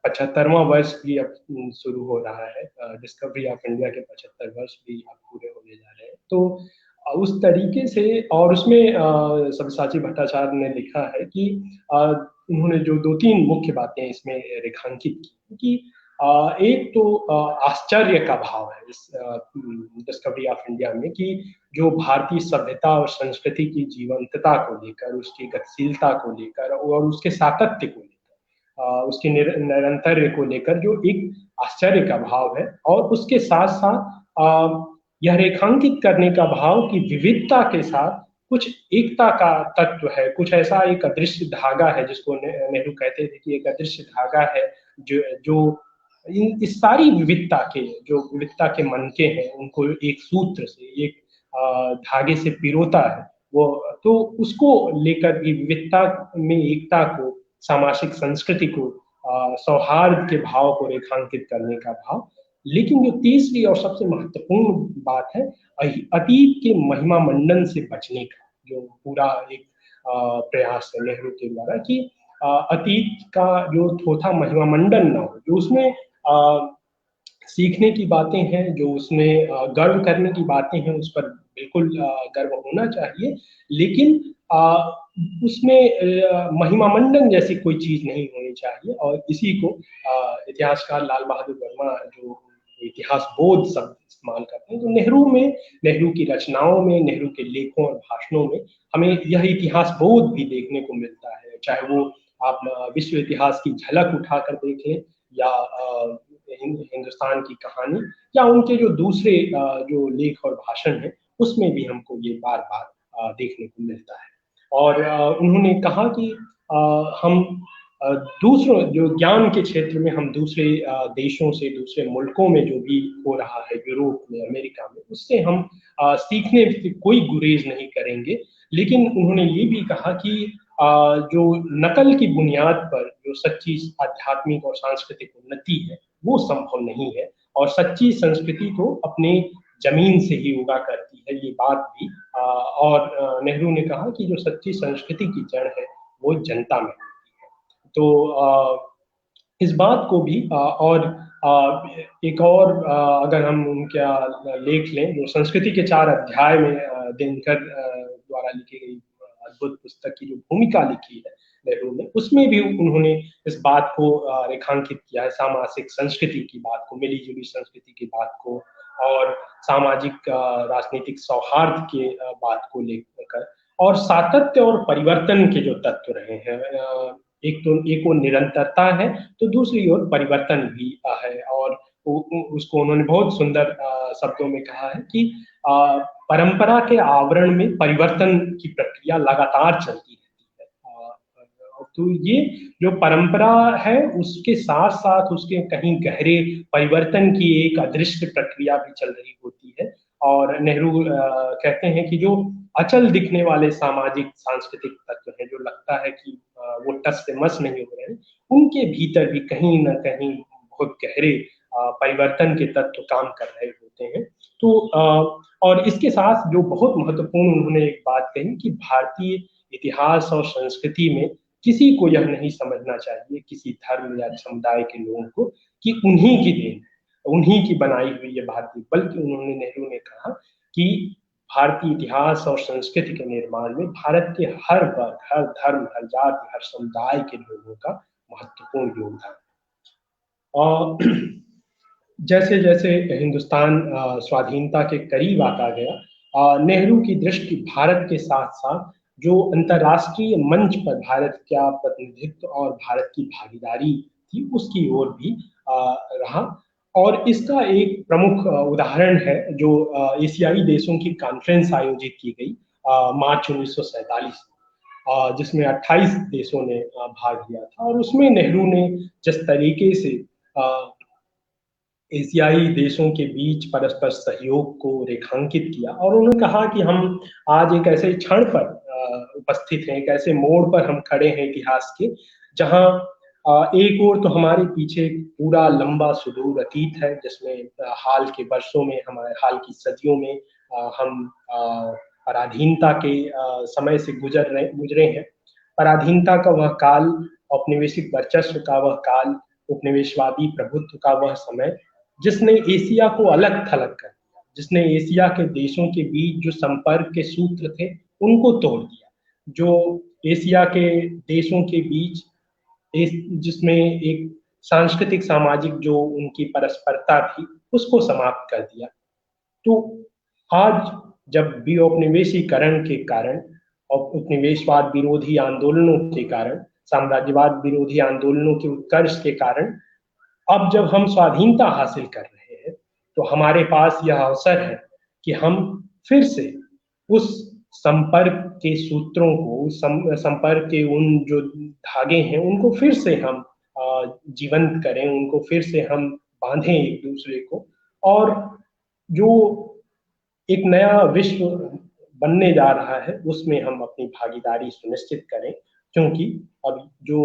B: 75वां वर्ष भी अब शुरू हो रहा है, डिस्कवरी ऑफ इंडिया के 75 वर्ष भी अब पूरे होने जा रहे हैं। तो उस तरीके से, और उसमें सब्यसाची भट्टाचार्य ने लिखा है कि उन्होंने जो 2-3 मुख्य बातें इसमें रेखांकित की कि एक तो आश्चर्य का भाव है इस डिस्कवरी ऑफ इंडिया में, कि जो भारतीय सभ्यता और संस्कृति की जीवंतता को लेकर, उसकी गतिशीलता को लेकर और उसके सातत्य को लेकर, उसके निरंतर्य को लेकर जो एक आश्चर्य का भाव है, और उसके साथ साथ यह रेखांकित करने का भाव कि विविधता के साथ कुछ एकता का तत्व है, कुछ ऐसा एक अदृश्य धागा है, जिसको नेहरू कहते थे कि एक अदृश्य धागा है जो इस सारी विविधता के मनके हैं उनको एक सूत्र से, एक धागे से पिरोता है वो। तो उसको लेकर भी विविधता में एकता को, सामाजिक संस्कृति को सौहार्द के भाव को रेखांकित करने का भाव। लेकिन जो तीसरी और सबसे महत्वपूर्ण बात है, अतीत के महिमा मंडन से बचने का जो पूरा एक प्रयास है नेहरू के द्वारा कि अतीत का जो थोथा महिमा मंडन ना हो, जो उसमें सीखने की बातें हैं, जो उसमें गर्व करने की बातें हैं, उस पर बिल्कुल गर्व होना चाहिए, लेकिन उसमें महिमा मंडन जैसी कोई चीज नहीं होनी चाहिए। और इसी को इतिहासकार लाल बहादुर वर्मा जो इतिहास बोध शब्द इस्तेमाल करते हैं, तो नेहरू की रचनाओं में, नेहरू के लेखों और भाषणों में हमें यह इतिहास बोध भी देखने को मिलता है। चाहे वो आप विश्व इतिहास की झलक उठाकर देखें, या हिंदुस्तान की कहानी, या उनके जो दूसरे जो लेख और भाषण हैं, उसमें भी हमको ये बार बार देखने को मिलता है। और उन्होंने कहा कि हम दूसरों जो ज्ञान के क्षेत्र में हम दूसरे देशों से, दूसरे मुल्कों में जो भी हो रहा है, यूरोप में, अमेरिका में, उससे हम सीखने से कोई गुरेज नहीं करेंगे। लेकिन उन्होंने ये भी कहा कि जो नकल की बुनियाद पर जो सच्ची आध्यात्मिक और सांस्कृतिक उन्नति है, वो संभव नहीं है, और सच्ची संस्कृति तो अपने जमीन से ही उगा करती है, ये बात भी। और नेहरू ने कहा कि जो सच्ची संस्कृति की जड़ है वो जनता में होती है। तो इस बात को भी और एक और अगर हम उनका लेख लें, जो संस्कृति के 4 अध्याय में दिनकर द्वारा लिखी गई अद्भुत पुस्तक की जो भूमिका लिखी है नेहरू ने, उसमें भी उन्होंने इस बात को रेखांकित किया है, सामाजिक संस्कृति की बात को, मिलीजुली संस्कृति की बात को, और सामाजिक राजनीतिक सौहार्द के बात को लेकर, और सातत्य और परिवर्तन के जो तत्व रहे हैं, एक वो निरंतरता है, तो दूसरी ओर परिवर्तन भी है। और उसको उन्होंने बहुत सुंदर शब्दों में कहा है कि परंपरा के आवरण में परिवर्तन की प्रक्रिया लगातार चलती रहती है। तो ये जो परंपरा है, उसके साथ साथ उसके कहीं गहरे परिवर्तन की एक अदृश्य प्रक्रिया भी चल रही होती है। और नेहरू कहते हैं कि जो अचल दिखने वाले सामाजिक सांस्कृतिक तत्व हैं, जो लगता है कि वो टस से मस नहीं हो रहे हैं, उनके भीतर भी कहीं ना कहीं बहुत गहरे परिवर्तन के तत्व काम कर रहे होते हैं। तो और इसके साथ जो बहुत महत्वपूर्ण उन्होंने एक बात कही कि भारतीय इतिहास और संस्कृति में किसी को यह नहीं समझना चाहिए, किसी धर्म या समुदाय के लोगों को, कि उन्हीं की देन है, उन्हीं की बनाई हुई ये भारतीय, बल्कि उन्होंने, नेहरू ने कहा कि भारतीय इतिहास और संस्कृति के निर्माण में भारत के हर वर्ग, हर धर्म, हर जाति, हर समुदाय के लोगों का महत्वपूर्ण योगदान है। और जैसे जैसे हिंदुस्तान स्वाधीनता के करीब आता गया, नेहरू की दृष्टि भारत के साथ साथ जो अंतर्राष्ट्रीय मंच पर भारत का प्रतिनिधित्व और भारत की भागीदारी थी, उसकी ओर भी रहा। और इसका एक प्रमुख उदाहरण है जो एशियाई देशों की कॉन्फ्रेंस आयोजित की गई मार्च 1947 में, जिसमें 28 देशों ने भाग लिया था। और उसमें नेहरू ने जिस तरीके से एशियाई देशों के बीच परस्पर सहयोग को रेखांकित किया, और उन्होंने कहा कि हम आज एक ऐसे क्षण पर उपस्थित हैं, एक ऐसे मोड़ पर हम खड़े हैं इतिहास के, जहां एक ओर तो हमारे पीछे पूरा लंबा सुदूर अतीत है, जिसमें हाल के वर्षों में, हमारे हाल की सदियों में हम पराधीनता के समय से गुजरे हैं। पराधीनता का वह काल, औपनिवेशिक वर्चस्व का वह काल, उपनिवेशवादी प्रभुत्व का वह समय, जिसने एशिया को अलग थलग कर दिया, जिसने एशिया के देशों के बीच जो संपर्क के सूत्र थे उनको तोड़ दिया, जो एशिया के देशों के बीच जिसमें एक सांस्कृतिक सामाजिक जो उनकी परस्परता थी, उसको समाप्त कर दिया। तो आज जब भी औपनिवेशीकरण के कारण और उपनिवेशवाद विरोधी आंदोलनों के कारण, साम्राज्यवाद विरोधी आंदोलनों के उत्कर्ष के कारण, अब जब हम स्वाधीनता हासिल कर रहे हैं, तो हमारे पास यह अवसर है कि हम फिर से उस संपर्क के सूत्रों को, संपर्क के उन जो धागे हैं, उनको फिर से हम जीवंत करें, उनको फिर से हम बांधें एक दूसरे को, और जो एक नया विश्व बनने जा रहा है उसमें हम अपनी भागीदारी सुनिश्चित करें। क्योंकि अब जो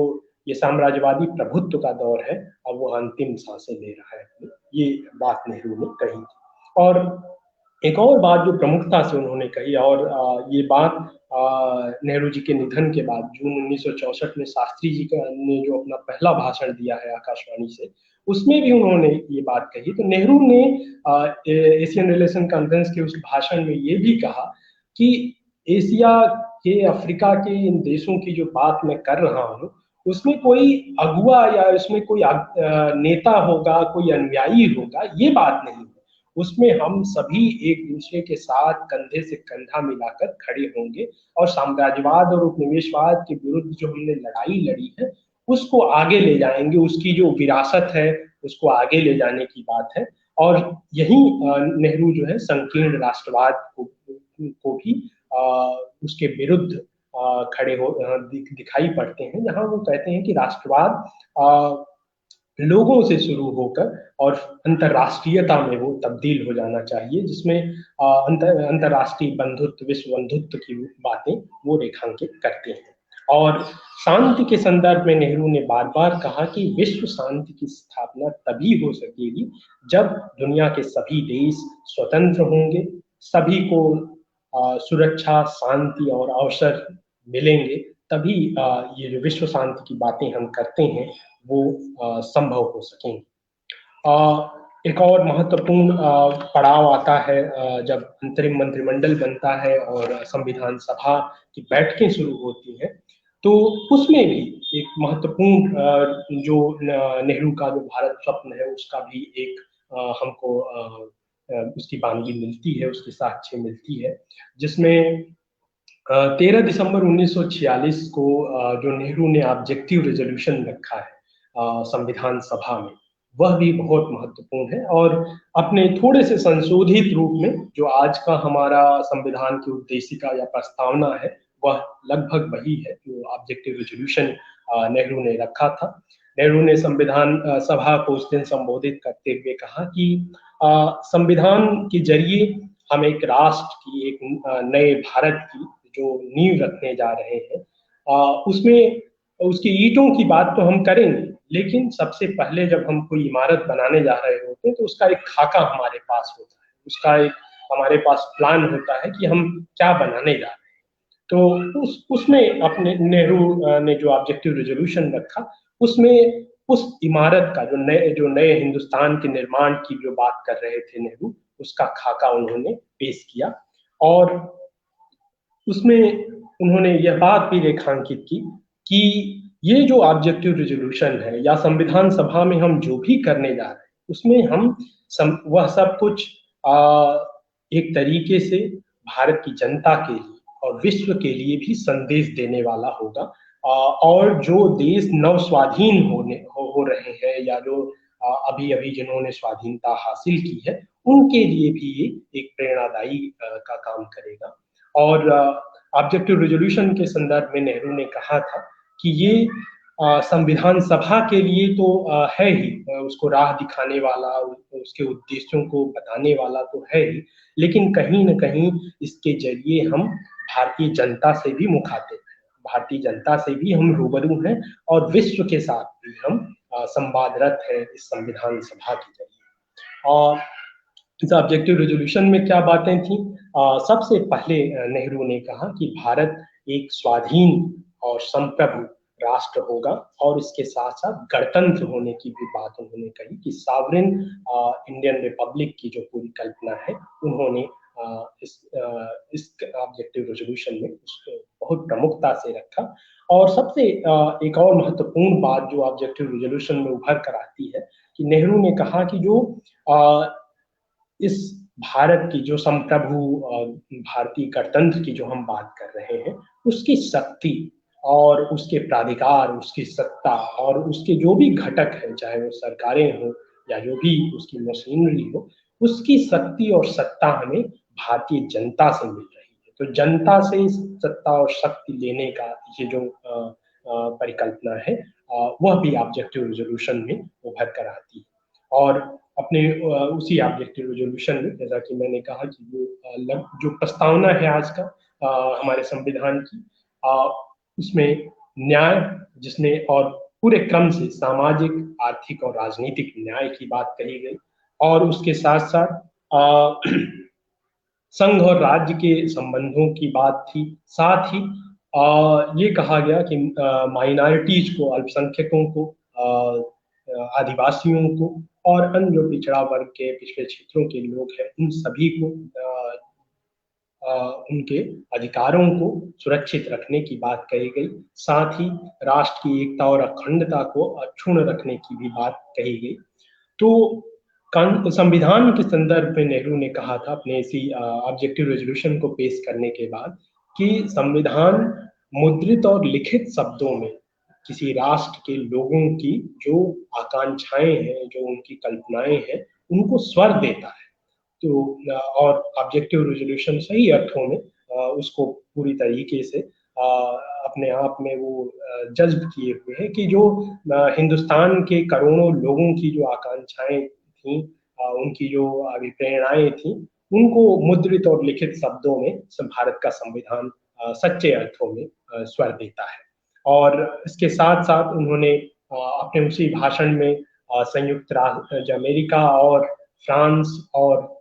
B: ये साम्राज्यवादी प्रभुत्व का दौर है, अब वो अंतिम सांसें ले रहा है, ये बात नेहरू ने कही थी। और एक और बात जो प्रमुखता से उन्होंने कही, और ये बात नेहरू जी के निधन के बाद जून 1964 में शास्त्री जी ने जो अपना पहला भाषण दिया है आकाशवाणी से, उसमें भी उन्होंने ये बात कही। तो नेहरू ने एशियन रिलेशन कॉन्फ्रेंस के उस भाषण में ये भी कहा कि एशिया के, अफ्रीका के इन देशों की जो बात मैं कर रहा हूँ, उसमें कोई अगुआ या उसमें कोई नेता होगा, कोई अनुयायी होगा, ये बात नहीं। उसमें हम सभी एक दूसरे के साथ कंधे से कंधा मिलाकर खड़े होंगे और साम्राज्यवाद और उपनिवेशवाद के विरुद्ध जो हमने लड़ाई लड़ी है उसको आगे ले जाएंगे, उसकी जो विरासत है उसको आगे ले जाने की बात है। और यही नेहरू जो है संकीर्ण राष्ट्रवाद को भी उसके विरुद्ध खड़े हो दिखाई पड़ते हैं, जहां वो कहते हैं कि राष्ट्रवाद लोगों से शुरू होकर और अंतर्राष्ट्रीयता में वो तब्दील हो जाना चाहिए, जिसमें अंतर्राष्ट्रीय बंधुत्व, विश्व बंधुत्व की बातें वो रेखांकित करते हैं। और शांति के संदर्भ में नेहरू ने बार बार कहा कि विश्व शांति की स्थापना तभी हो सकेगी जब दुनिया के सभी देश स्वतंत्र होंगे, सभी को सुरक्षा, शांति और अवसर मिलेंगे, तभी ये जो विश्व शांति की बातें हम करते हैं वो संभव हो सकेंगे। एक और महत्वपूर्ण पड़ाव आता है जब अंतरिम मंत्रिमंडल बनता है और संविधान सभा की बैठकें शुरू होती हैं, तो उसमें भी एक महत्वपूर्ण जो नेहरू का जो भारत स्वप्न है उसका भी एक हमको उसकी बानगी मिलती है, उसकी साक्ष्य मिलती है, जिसमें 13 दिसंबर 1946 को जो नेहरू ने ऑब्जेक्टिव रेजोल्यूशन रखा है संविधान सभा में, वह भी बहुत महत्वपूर्ण है। और अपने थोड़े से संशोधित रूप में जो आज का हमारा संविधान की उद्देशिका या प्रस्तावना है, वह लगभग वही है जो ऑब्जेक्टिव रेजोल्यूशन नेहरू ने रखा था। नेहरू ने संविधान सभा को उस दिन संबोधित करते हुए कहा कि संविधान के जरिए हम एक राष्ट्र की, एक नए भारत की जो नींव रखने जा रहे हैं, उसमें उसकी ईंटों की बात तो हम करेंगे, लेकिन सबसे पहले जब हम कोई इमारत बनाने जा रहे होते हैं तो उसका एक खाका हमारे पास होता है, उसका एक हमारे पास प्लान होता है कि हम क्या बनाने जा रहे हैं। तो उसमें अपने नेहरू ने जो ऑब्जेक्टिव रेजोल्यूशन रखा, उसमें उस इमारत का जो नए हिंदुस्तान के निर्माण की जो बात कर रहे थे नेहरू, उसका खाका उन्होंने पेश किया। और उसमें उन्होंने यह बात भी रेखांकित की कि ये जो ऑब्जेक्टिव रेजोल्यूशन है या संविधान सभा में हम जो भी करने जा रहे हैं, उसमें हम वह सब कुछ एक तरीके से भारत की जनता के लिए और विश्व के लिए भी संदेश देने वाला होगा। और जो देश नव स्वाधीन हो रहे हैं या जो अभी अभी जिन्होंने स्वाधीनता हासिल की है, उनके लिए भी ये एक प्रेरणादायी का काम करेगा। और ऑब्जेक्टिव रेजोल्यूशन के संदर्भ में नेहरू ने कहा था कि ये संविधान सभा के लिए तो है ही, उसको राह दिखाने वाला, उसके उद्देश्यों को बताने वाला तो है ही, लेकिन कहीं न कहीं इसके जरिए हम भारतीय जनता से भी मुखातिब हैं, भारतीय जनता से भी हम रूबरू हैं और विश्व के साथ भी हम संवादरत हैं इस संविधान सभा के जरिए। और इस ऑब्जेक्टिव रेजोल्यूशन में क्या बातें थी? सबसे पहले नेहरू ने कहा कि भारत एक स्वाधीन और संप्रभु राष्ट्र होगा और इसके साथ साथ गणतंत्र होने की भी बात उन्होंने कही कि सॉवरेन इंडियन रिपब्लिक की जो पूरी कल्पना है, उन्होंने इस ऑब्जेक्टिव रेजोल्यूशन में उसको बहुत प्रमुखता से रखा। और सबसे एक और महत्वपूर्ण बात जो ऑब्जेक्टिव रेजोल्यूशन में उभर कर आती है कि नेहरू ने कहा कि जो इस भारत की जो संप्रभु भारतीय गणतंत्र की जो हम बात कर रहे हैं, उसकी शक्ति और उसके प्राधिकार, उसकी सत्ता और उसके जो भी घटक हैं, चाहे वो सरकारें हो या जो भी उसकी मशीनरी हो, उसकी शक्ति और सत्ता हमें भारतीय जनता से मिल रही है। तो जनता से सत्ता और शक्ति लेने का ये जो परिकल्पना है, वह भी ऑब्जेक्टिव रेजोल्यूशन में उभर कर आती है। और अपने उसी ऑब्जेक्टिव रेजोल्यूशन में, जैसा कि मैंने कहा कि जो प्रस्तावना है आज का हमारे संविधान की, उसमें न्याय जिसने और पूरे क्रम से सामाजिक, आर्थिक और राजनीतिक न्याय की बात कही गई। और उसके साथ साथ संघ और राज्य के संबंधों की बात थी। साथ ही ये कहा गया कि माइनॉरिटीज को, अल्पसंख्यकों को, आदिवासियों को और अन्य जो पिछड़ा वर्ग के, पिछड़े क्षेत्रों के लोग हैं, उन सभी को उनके अधिकारों को सुरक्षित रखने की बात कही गई। साथ ही राष्ट्र की एकता और अखंडता को अक्षुण्ण रखने की भी बात कही गई। तो संविधान के संदर्भ में नेहरू ने कहा था अपने इसी ऑब्जेक्टिव रेजोल्यूशन को पेश करने के बाद कि संविधान मुद्रित और लिखित शब्दों में किसी राष्ट्र के लोगों की जो आकांक्षाएं हैं, जो उनकी कल्पनाएं हैं, उनको स्वर देता है। तो और ऑब्जेक्टिव रेजोल्यूशन सही अर्थों में उसको पूरी तरीके से अपने आप में वो जज्ब किए हुए हैं कि जो हिंदुस्तान के करोड़ों लोगों की जो आकांक्षाएं थी, उनकी जो अभिप्रेरणाएं थी, उनको मुद्रित और लिखित शब्दों में भारत का संविधान सच्चे अर्थों में स्वर देता है। और इसके साथ साथ उन्होंने अपने उसी भाषण में संयुक्त राज्य अमेरिका और फ्रांस और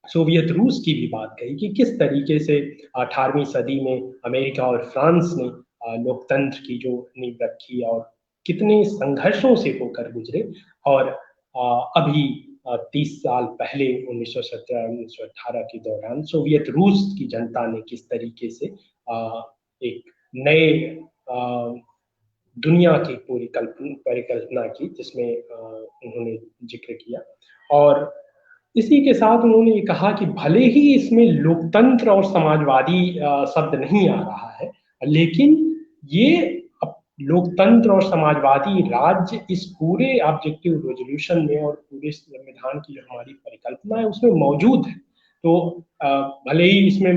B: सोवियत रूस की भी बात कही कि किस तरीके से 18वीं सदी में अमेरिका और फ्रांस ने लोकतंत्र की जो नींव रखी और कितने संघर्षों से होकर गुजरे। और अभी 30 साल पहले 1917-1918 के दौरान सोवियत रूस की जनता ने किस तरीके से एक नए दुनिया की पूरी परिकल्पना की, जिसमें उन्होंने जिक्र किया। और इसी के साथ उन्होंने ये कहा कि भले ही इसमें लोकतंत्र और समाजवादी शब्द नहीं आ रहा है, लेकिन ये लोकतंत्र और समाजवादी राज्य इस पूरे ऑब्जेक्टिव रेजोल्यूशन में और पूरे संविधान की जो हमारी परिकल्पना है उसमें मौजूद है। तो भले ही इसमें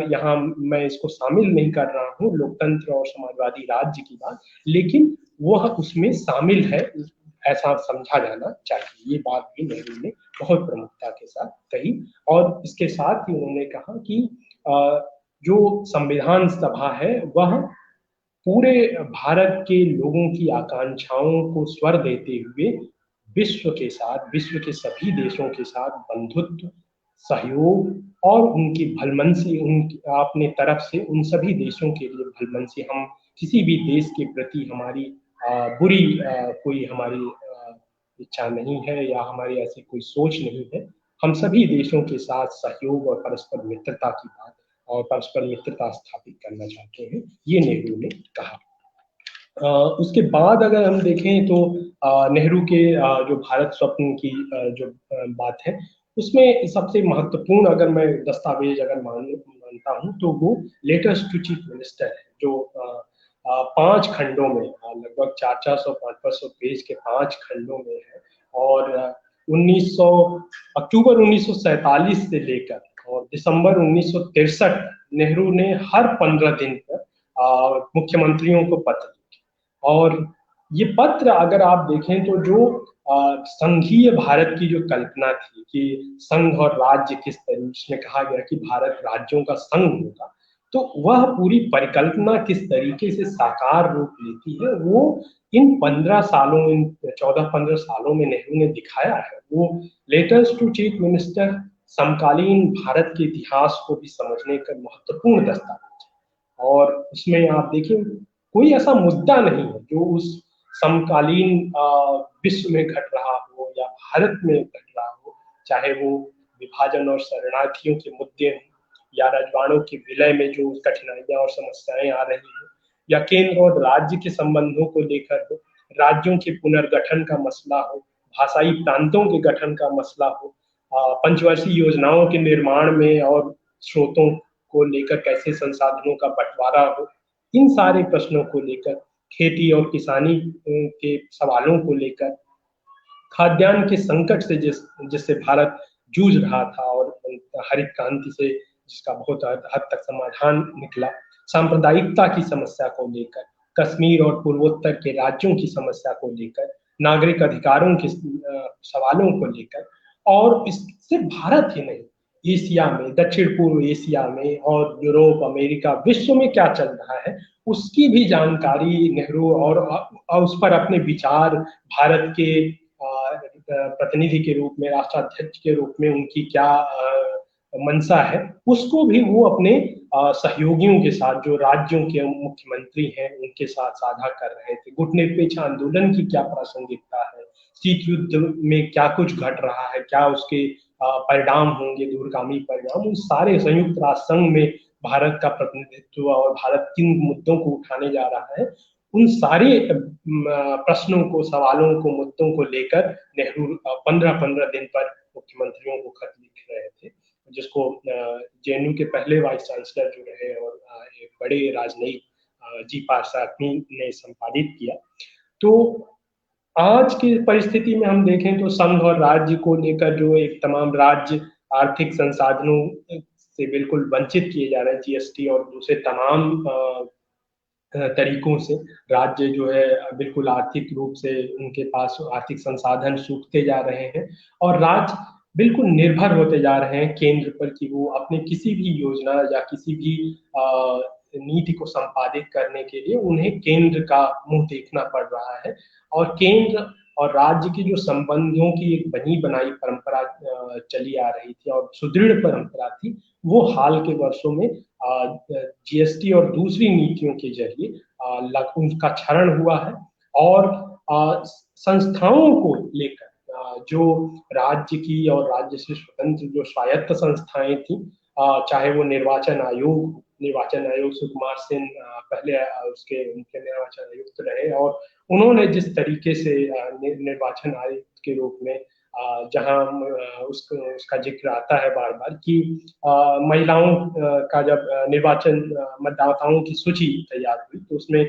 B: यहाँ मैं इसको शामिल नहीं कर रहा हूँ लोकतंत्र और समाजवादी राज्य की बात, लेकिन वह उसमें शामिल है, ऐसा समझा जाना चाहिए। ये बात भी नेहरू ने बहुत प्रमुखता के साथ कही। और इसके साथ ही उन्होंने कहा कि जो संविधान सभा है वह पूरे भारत के लोगों की आकांक्षाओं को स्वर देते हुए विश्व के साथ, विश्व के सभी देशों के साथ बंधुत्व, सहयोग और उनकी भलमनसी, उन अपने तरफ से उन सभी देशों के लिए भलमनसी, हम किसी भी देश के प्रति हमारी बुरी कोई हमारी इच्छा नहीं है या हमारी ऐसी कोई सोच नहीं है। हम सभी देशों के साथ सहयोग और परस्पर मित्रता की बात और परस्पर मित्रता स्थापित करना चाहते हैं, ये नेहरू ने कहा। उसके बाद अगर हम देखें तो नेहरू के जो भारत स्वप्न की जो बात है, उसमें सबसे महत्वपूर्ण अगर मैं दस्तावेज अगर मानता हूँ तो वो लेटर्स टू चीफ मिनिस्टर है, जो 5 खंडों में लगभग 400-500 पेज के 5 खंडों में है। और 1900 अक्टूबर 1947 से लेकर और दिसंबर 1963 नेहरू ने हर 15 दिन पर मुख्यमंत्रियों को पत्र लिखे। और ये पत्र अगर आप देखें तो जो संघीय भारत की जो कल्पना थी कि संघ और राज्य किस तरीके में कहा गया कि भारत राज्यों का संघ होगा, तो वह पूरी परिकल्पना किस तरीके से साकार रूप लेती है वो इन 15 सालों, इन 14-15 सालों में नेहरू ने दिखाया है। वो लेटर्स टू चीफ मिनिस्टर समकालीन भारत के इतिहास को भी समझने का महत्वपूर्ण दस्तावेज है। और उसमें आप देखिए कोई ऐसा मुद्दा नहीं है जो उस समकालीन विश्व में घट रहा हो या भारत में घट रहा हो, चाहे वो विभाजन और शरणार्थियों के मुद्दे हों या रजवाड़ों के विलय में जो कठिनाइयां और समस्याएं आ रही हैं, या केंद्र और राज्य के संबंधों को लेकर हो, राज्यों के पुनर्गठन का मसला हो, भाषाई प्रांतों के गठन का मसला हो, पंचवर्षीय योजनाओं के निर्माण में और स्रोतों को लेकर कैसे संसाधनों का बंटवारा हो, इन सारे प्रश्नों को लेकर, खेती और किसानी के सवालों को लेकर, खाद्यान्न के संकट से जिससे भारत जूझ रहा था और हरित क्रांति से जिसका बहुत हद तक समाधान निकला, सांप्रदायिकता की समस्या को लेकर, कश्मीर और पूर्वोत्तर के राज्यों की समस्या को लेकर, नागरिक अधिकारों के सवालों को लेकर, और सिर्फ भारत ही नहीं, एशिया में, दक्षिण पूर्व एशिया में और यूरोप, अमेरिका, विश्व में क्या चल रहा है उसकी भी जानकारी नेहरू और उस पर अपने विचार भारत के प्रतिनिधि के रूप में, राष्ट्राध्यक्ष के रूप में उनकी क्या मंशा है, उसको भी वो अपने सहयोगियों के साथ, जो राज्यों के मुख्यमंत्री हैं उनके साथ साझा कर रहे थे। गुटनिरपेक्ष आंदोलन की क्या प्रासंगिकता है, शीत युद्ध में क्या कुछ घट रहा है, क्या उसके परिणाम होंगे, दूरगामी परिणाम, उन सारे संयुक्त राष्ट्र संघ में भारत का प्रतिनिधित्व और भारत किन मुद्दों को उठाने जा रहा है, उन सारे प्रश्नों को, सवालों को, मुद्दों को लेकर नेहरू 15-15 दिन पर मुख्यमंत्रियों को खत लिख रहे थे, जिसको जेएनयू के पहले वाइस चांसलर जो रहे और एक बड़े राजनयिक जी पारसारनी ने संपादित किया। तो आज की परिस्थिति में हम देखें तो संघ और राज्य को लेकर जो एक तमाम राज्य आर्थिक संसाधनों से बिल्कुल वंचित किए जा रहे हैं, जीएसटी और दूसरे तमाम तरीकों से राज्य जो है बिल्कुल आर्थिक रूप से उनके पास आर्थिक संसाधन सूखते जा रहे हैं और राज्य बिल्कुल निर्भर होते जा रहे हैं केंद्र पर कि वो अपने किसी भी योजना या किसी भी नीति को संपादित करने के लिए उन्हें केंद्र का मुंह देखना पड़ रहा है। और केंद्र और राज्य की जो संबंधों की एक बनी बनाई परंपरा चली आ रही थी और सुदृढ़ परंपरा थी, वो हाल के वर्षों में जीएसटी और दूसरी नीतियों के जरिए उनका क्षरण हुआ है। और संस्थाओं को लेकर जो राज्य की और राज्य से स्वतंत्र जो स्वायत्त संस्थाएं थी, चाहे वो निर्वाचन आयोग सुकुमार सेन पहले उसके मुख्य निर्वाचन आयुक्त रहे और उन्होंने जिस तरीके से निर्वाचन आयुक्त के रूप में जहां उसका जिक्र आता है बार बार कि महिलाओं का जब निर्वाचन मतदाताओं की सूची तैयार हुई तो उसमें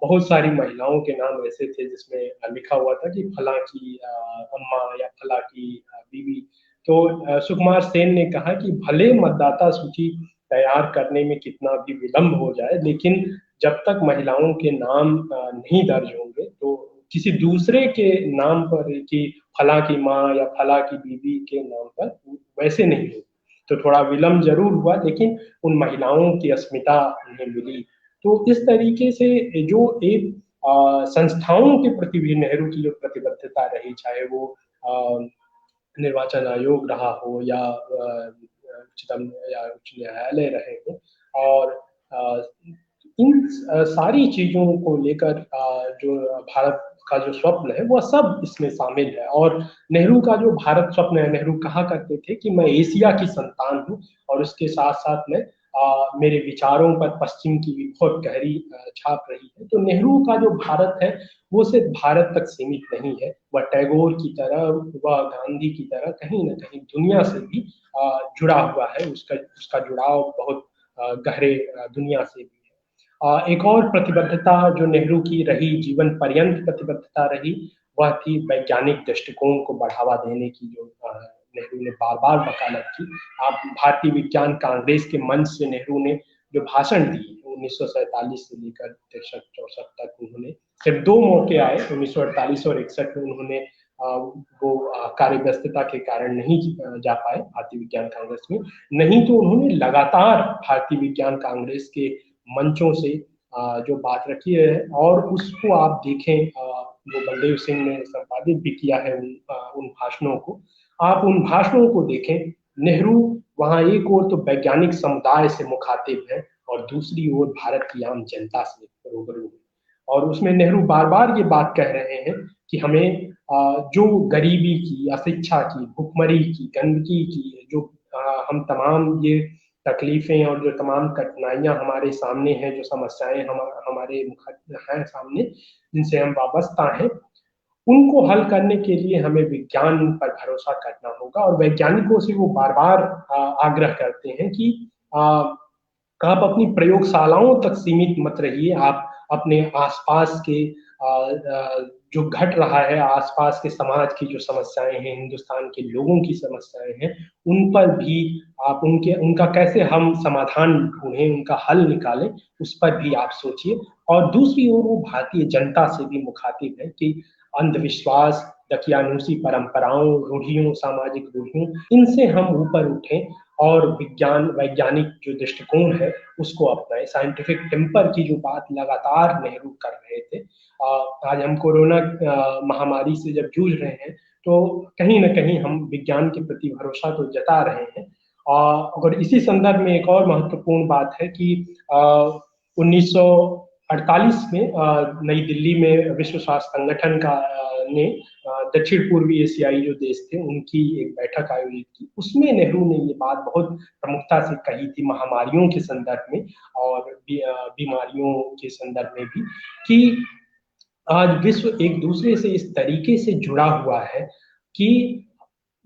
B: बहुत सारी महिलाओं के नाम ऐसे थे जिसमें लिखा हुआ था कि फला की अम्मा या फला की बीवी। तो सुकुमार सेन ने कहा कि भले मतदाता सूची तैयार करने में कितना भी विलंब हो जाए, लेकिन जब तक महिलाओं के नाम नहीं दर्ज होंगे तो किसी दूसरे के नाम पर कि फला की माँ या फला की बीवी के नाम पर वैसे नहीं हो। तो थोड़ा विलंब जरूर हुआ लेकिन उन महिलाओं की अस्मिता उन्हें मिली। तो इस तरीके से जो एक संस्थाओं के प्रति भी नेहरू की जो प्रतिबद्धता रही, चाहे वो निर्वाचन आयोग रहा हो या उच्चतम या उच्च न्यायालय रहे हो, और इन सारी चीजों को लेकर जो भारत का जो स्वप्न है वह सब इसमें शामिल है। और नेहरू का जो भारत स्वप्न है, नेहरू कहा करते थे कि मैं एशिया की संतान हूँ और उसके साथ साथ में मेरे विचारों पर पश्चिम की भी बहुत गहरी छाप रही है। तो नेहरू का जो भारत है वो सिर्फ भारत तक सीमित नहीं है, वह टैगोर की तरह, वह गांधी की तरह कहीं ना कहीं दुनिया से भी जुड़ा हुआ है। उसका जुड़ाव बहुत गहरे दुनिया से भी है। एक और प्रतिबद्धता जो नेहरू की रही, जीवन पर्यंत प्रतिबद्धता रही, वह थी वैज्ञानिक दृष्टिकोण को बढ़ावा देने की, जो नेहरू ने बार बार वकालत की। आप भारतीय विज्ञान कांग्रेस के मंच से नेहरू ने जो भाषण दी 1947 से लेकर 63-64 तक, उन्होंने सिर्फ 2 मौके आए, 1948 और 61 में उन्होंने वो कार्य व्यस्तता के कारण नहीं जा पाए भारतीय विज्ञान कांग्रेस में। नहीं तो उन्होंने लगातार भारतीय विज्ञान कांग्रेस के मंचों से जो बात रखी है और उसको आप देखें, जो बलदेव सिंह ने संपादित भी किया है उन भाषणों को, आप उन भाषणों को देखें। नेहरू वहां एक ओर तो वैज्ञानिक समुदाय से मुखातिब है और दूसरी ओर भारत की आम जनता से रूबरू है। और उसमें नेहरू बार बार ये बात कह रहे हैं कि हमें जो गरीबी की, अशिक्षा की, भुखमरी की, गंदगी की, जो हम तमाम ये तकलीफें और जो तमाम कठिनाइयां हमारे सामने हैं, जो समस्याएं हमारे हैं सामने, जिनसे हम वाबस्ता हैं, उनको हल करने के लिए हमें विज्ञान पर भरोसा करना होगा। और वैज्ञानिकों से वो बार बार आग्रह करते हैं कि आप अपनी प्रयोगशालाओं तक सीमित मत रहिए, आप अपने आसपास के जो घट रहा है, आसपास के समाज की जो समस्याएं हैं, हिंदुस्तान के लोगों की समस्याएं हैं, उन पर भी आप उनका कैसे हम समाधान ढूंढें, उनका हल निकालें, उस पर भी आप सोचिए। और दूसरी ओर वो भारतीय जनता से भी मुखातिब है कि अंधविश्वास, दकियानूसी परंपराओं, रूढ़ियों, सामाजिक रूढ़ियों, इनसे हम ऊपर उठें और वैज्ञानिक जो दृष्टिकोण है उसको अपनाएं। साइंटिफिक टेम्पर की जो बात लगातार नेहरू कर रहे थे, आज हम कोरोना महामारी से जब जूझ रहे हैं तो कहीं ना कहीं हम विज्ञान के प्रति भरोसा तो जता रहे हैं। और इसी संदर्भ में एक और महत्वपूर्ण बात है कि 1948 में नई दिल्ली में विश्व स्वास्थ्य संगठन ने दक्षिण पूर्वी एशियाई जो देश थे उनकी एक बैठक आयोजित की। उसमें नेहरू ने ये बात बहुत प्रमुखता से कही थी महामारियों के संदर्भ में और बीमारियों के संदर्भ में भी, कि आज विश्व एक दूसरे से इस तरीके से जुड़ा हुआ है कि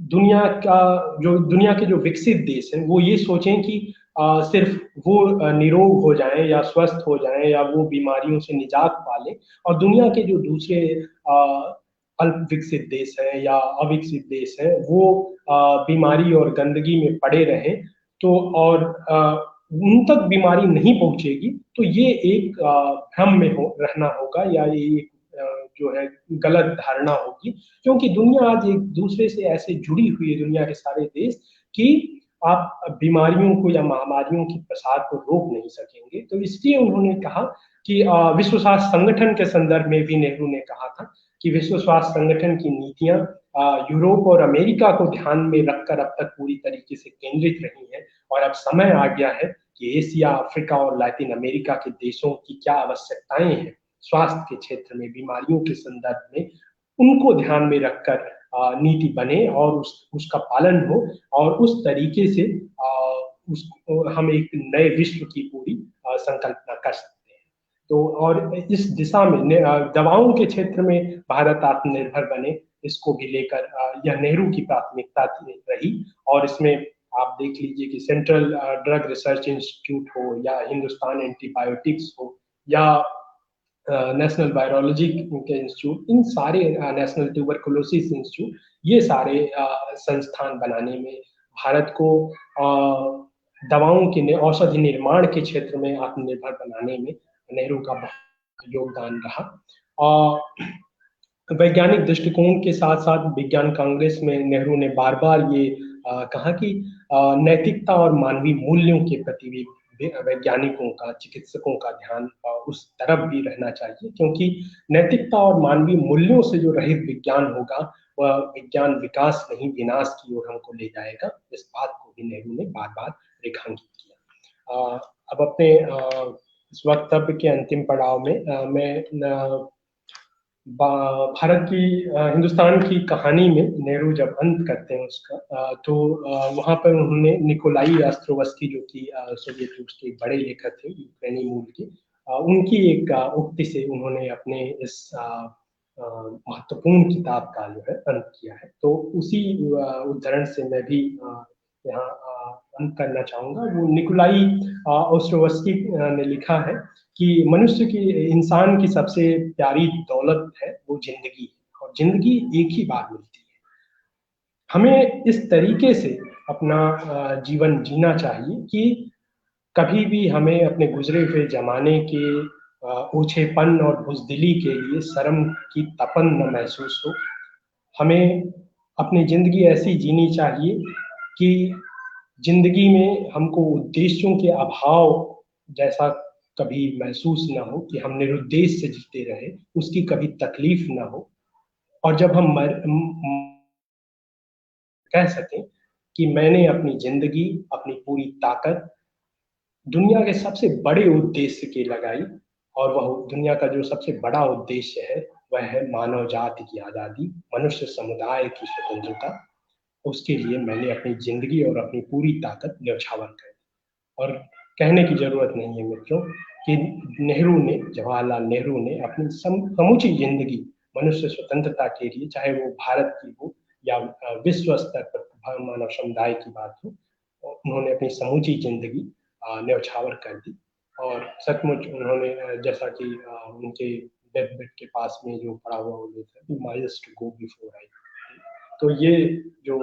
B: दुनिया के जो विकसित देश हैं वो ये सोचें कि सिर्फ वो निरोग हो जाएं या स्वस्थ हो जाएं या वो बीमारियों से निजात पा लें, और दुनिया के जो दूसरे अल्प विकसित देश हैं या अविकसित देश हैं वो बीमारी और गंदगी में पड़े रहें तो और उन तक बीमारी नहीं पहुंचेगी, तो ये एक भ्रम में रहना होगा या ये जो है गलत धारणा होगी। क्योंकि दुनिया आज एक दूसरे से ऐसे जुड़ी हुई है, दुनिया के सारे देश, कि आप बीमारियों को या महामारियों की प्रसार को रोक नहीं सकेंगे। तो इसलिए उन्होंने कहा कि विश्व स्वास्थ्य संगठन के संदर्भ में भी नेहरू ने कहा था कि विश्व स्वास्थ्य संगठन की नीतियां यूरोप और अमेरिका को ध्यान में रखकर अब तक पूरी तरीके से केंद्रित रही हैं, और अब समय आ गया है कि एशिया, अफ्रीका और लैटिन अमेरिका के देशों की क्या आवश्यकताएं हैं स्वास्थ्य के क्षेत्र में, बीमारियों के संदर्भ में, उनको ध्यान में रखकर नीति बने और उसका पालन हो, और उस तरीके से हम एक नए विश्व की पूरी संकल्पना कर सकते हैं। तो और इस दिशा में दवाओं के क्षेत्र में भारत आत्मनिर्भर बने, इसको भी लेकर यह नेहरू की प्राथमिकता रही। और इसमें आप देख लीजिए कि सेंट्रल ड्रग रिसर्च इंस्टीट्यूट हो या हिंदुस्तान एंटीबायोटिक्स हो या नेशनल वायरोलॉजी के इंस्टीट्यूट, इन सारे नेशनल ट्यूबरकुलोसिस इंस्टीट्यूट, ये सारे संस्थान बनाने में भारत को दवाओं के औषधि निर्माण के क्षेत्र में आत्मनिर्भर बनाने में नेहरू का बहुत योगदान रहा। वैज्ञानिक दृष्टिकोण के साथ साथ विज्ञान कांग्रेस में नेहरू ने बार बार ये कहा कि नैतिकता और मानवीय मूल्यों के प्रति भी वैज्ञानिकों का, चिकित्सकों का ध्यान उस तरफ भी रहना चाहिए, क्योंकि नैतिकता और मानवीय मूल्यों से जो रहित विज्ञान होगा वह विज्ञान विकास नहीं विनाश की ओर हमको ले जाएगा। इस बात को भी नेहरू ने बार बार रेखांकित किया। अब अपने इस वक्तव्य के अंतिम पड़ाव में मैं भारत की हिंदुस्तान की कहानी में नेहरू जब अंत करते हैं उसका, तो वहां पर उन्होंने निकोलाई ऑस्ट्रोवस्की जो कि सोवियत रूस के बड़े लेखक थे यूक्रेनी मूल के, उनकी एक उक्ति से उन्होंने अपने इस महत्वपूर्ण किताब का जो है अंत किया है। तो उसी उदाहरण से मैं भी यहाँ अंत करना चाहूंगा। वो निकोलाई ऑस्ट्रोवस्की ने लिखा है कि मनुष्य की, इंसान की सबसे प्यारी दौलत है वो जिंदगी है, और जिंदगी एक ही बार मिलती है। हमें इस तरीके से अपना जीवन जीना चाहिए कि कभी भी हमें अपने गुजरे हुए जमाने के ओछेपन और बुजदिली के लिए शर्म की तपन न महसूस हो। हमें अपनी जिंदगी ऐसी जीनी चाहिए कि जिंदगी में हमको उद्देश्यों के अभाव जैसा कभी महसूस ना हो, कि हम निरुद्देश्य से जीते रहे, उसकी कभी तकलीफ ना हो। और जब हम कह सकें कि मैंने अपनी जिंदगी, अपनी पूरी ताकत दुनिया के सबसे बड़े उद्देश्य की लगाई, और वह दुनिया का जो सबसे बड़ा उद्देश्य है वह है मानव जाति की आज़ादी, मनुष्य समुदाय की स्वतंत्रता। उसके लिए मैंने अपनी जिंदगी और अपनी पूरी ताकत न्यौछावर कर दी। और कहने की जरूरत नहीं है मित्रों कि जवाहरलाल नेहरू ने अपनी समूची जिंदगी मनुष्य स्वतंत्रता के लिए, चाहे वो भारत की हो या विश्व स्तर पर मानव समुदाय की बात हो, उन्होंने अपनी समूची जिंदगी न्यौछावर कर दी। और सचमुच उन्होंने जैसा कि उनके डेथ बेड के पास में जो पड़ा हुआ उल्लेख है, miles to go before I. तो ये जो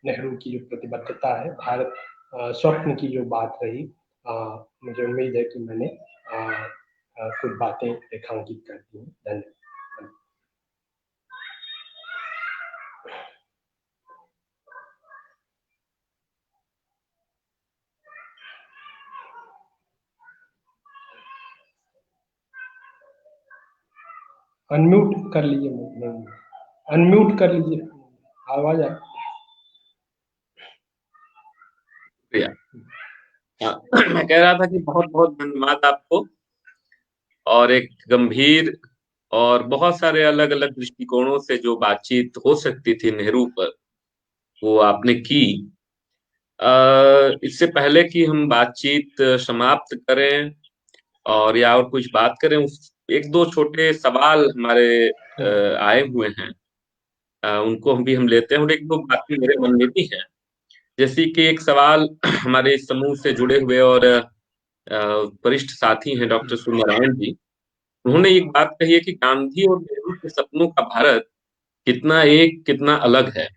B: नेहरू की जो प्रतिबद्धता है, भारत स्वप्न की जो बात रही, मुझे उम्मीद है कि मैंने कुछ बातें रेखांकित कर दी हैं। धन्यवाद। अनम्यूट कर लीजिए, अनम्यूट कर लीजिए, आवाज आ।
A: मैं कह रहा था कि बहुत बहुत धन्यवाद आपको, और एक गंभीर और बहुत सारे अलग अलग दृष्टिकोणों से जो बातचीत हो सकती थी नेहरू पर, वो आपने की। इससे पहले कि हम बातचीत समाप्त करें और या और कुछ बात करें, उस एक दो छोटे सवाल हमारे आए हुए हैं, उनको हम लेते हैं, और एक दो बातें मेरे मन में भी हैं। जैसे कि एक सवाल हमारे इस समूह से जुड़े हुए और वरिष्ठ साथी हैं डॉक्टर सूर्यनारायण जी। उन्होंने एक बात कही है कि गांधी और नेहरू के सपनों का भारत कितना एक कितना अलग है।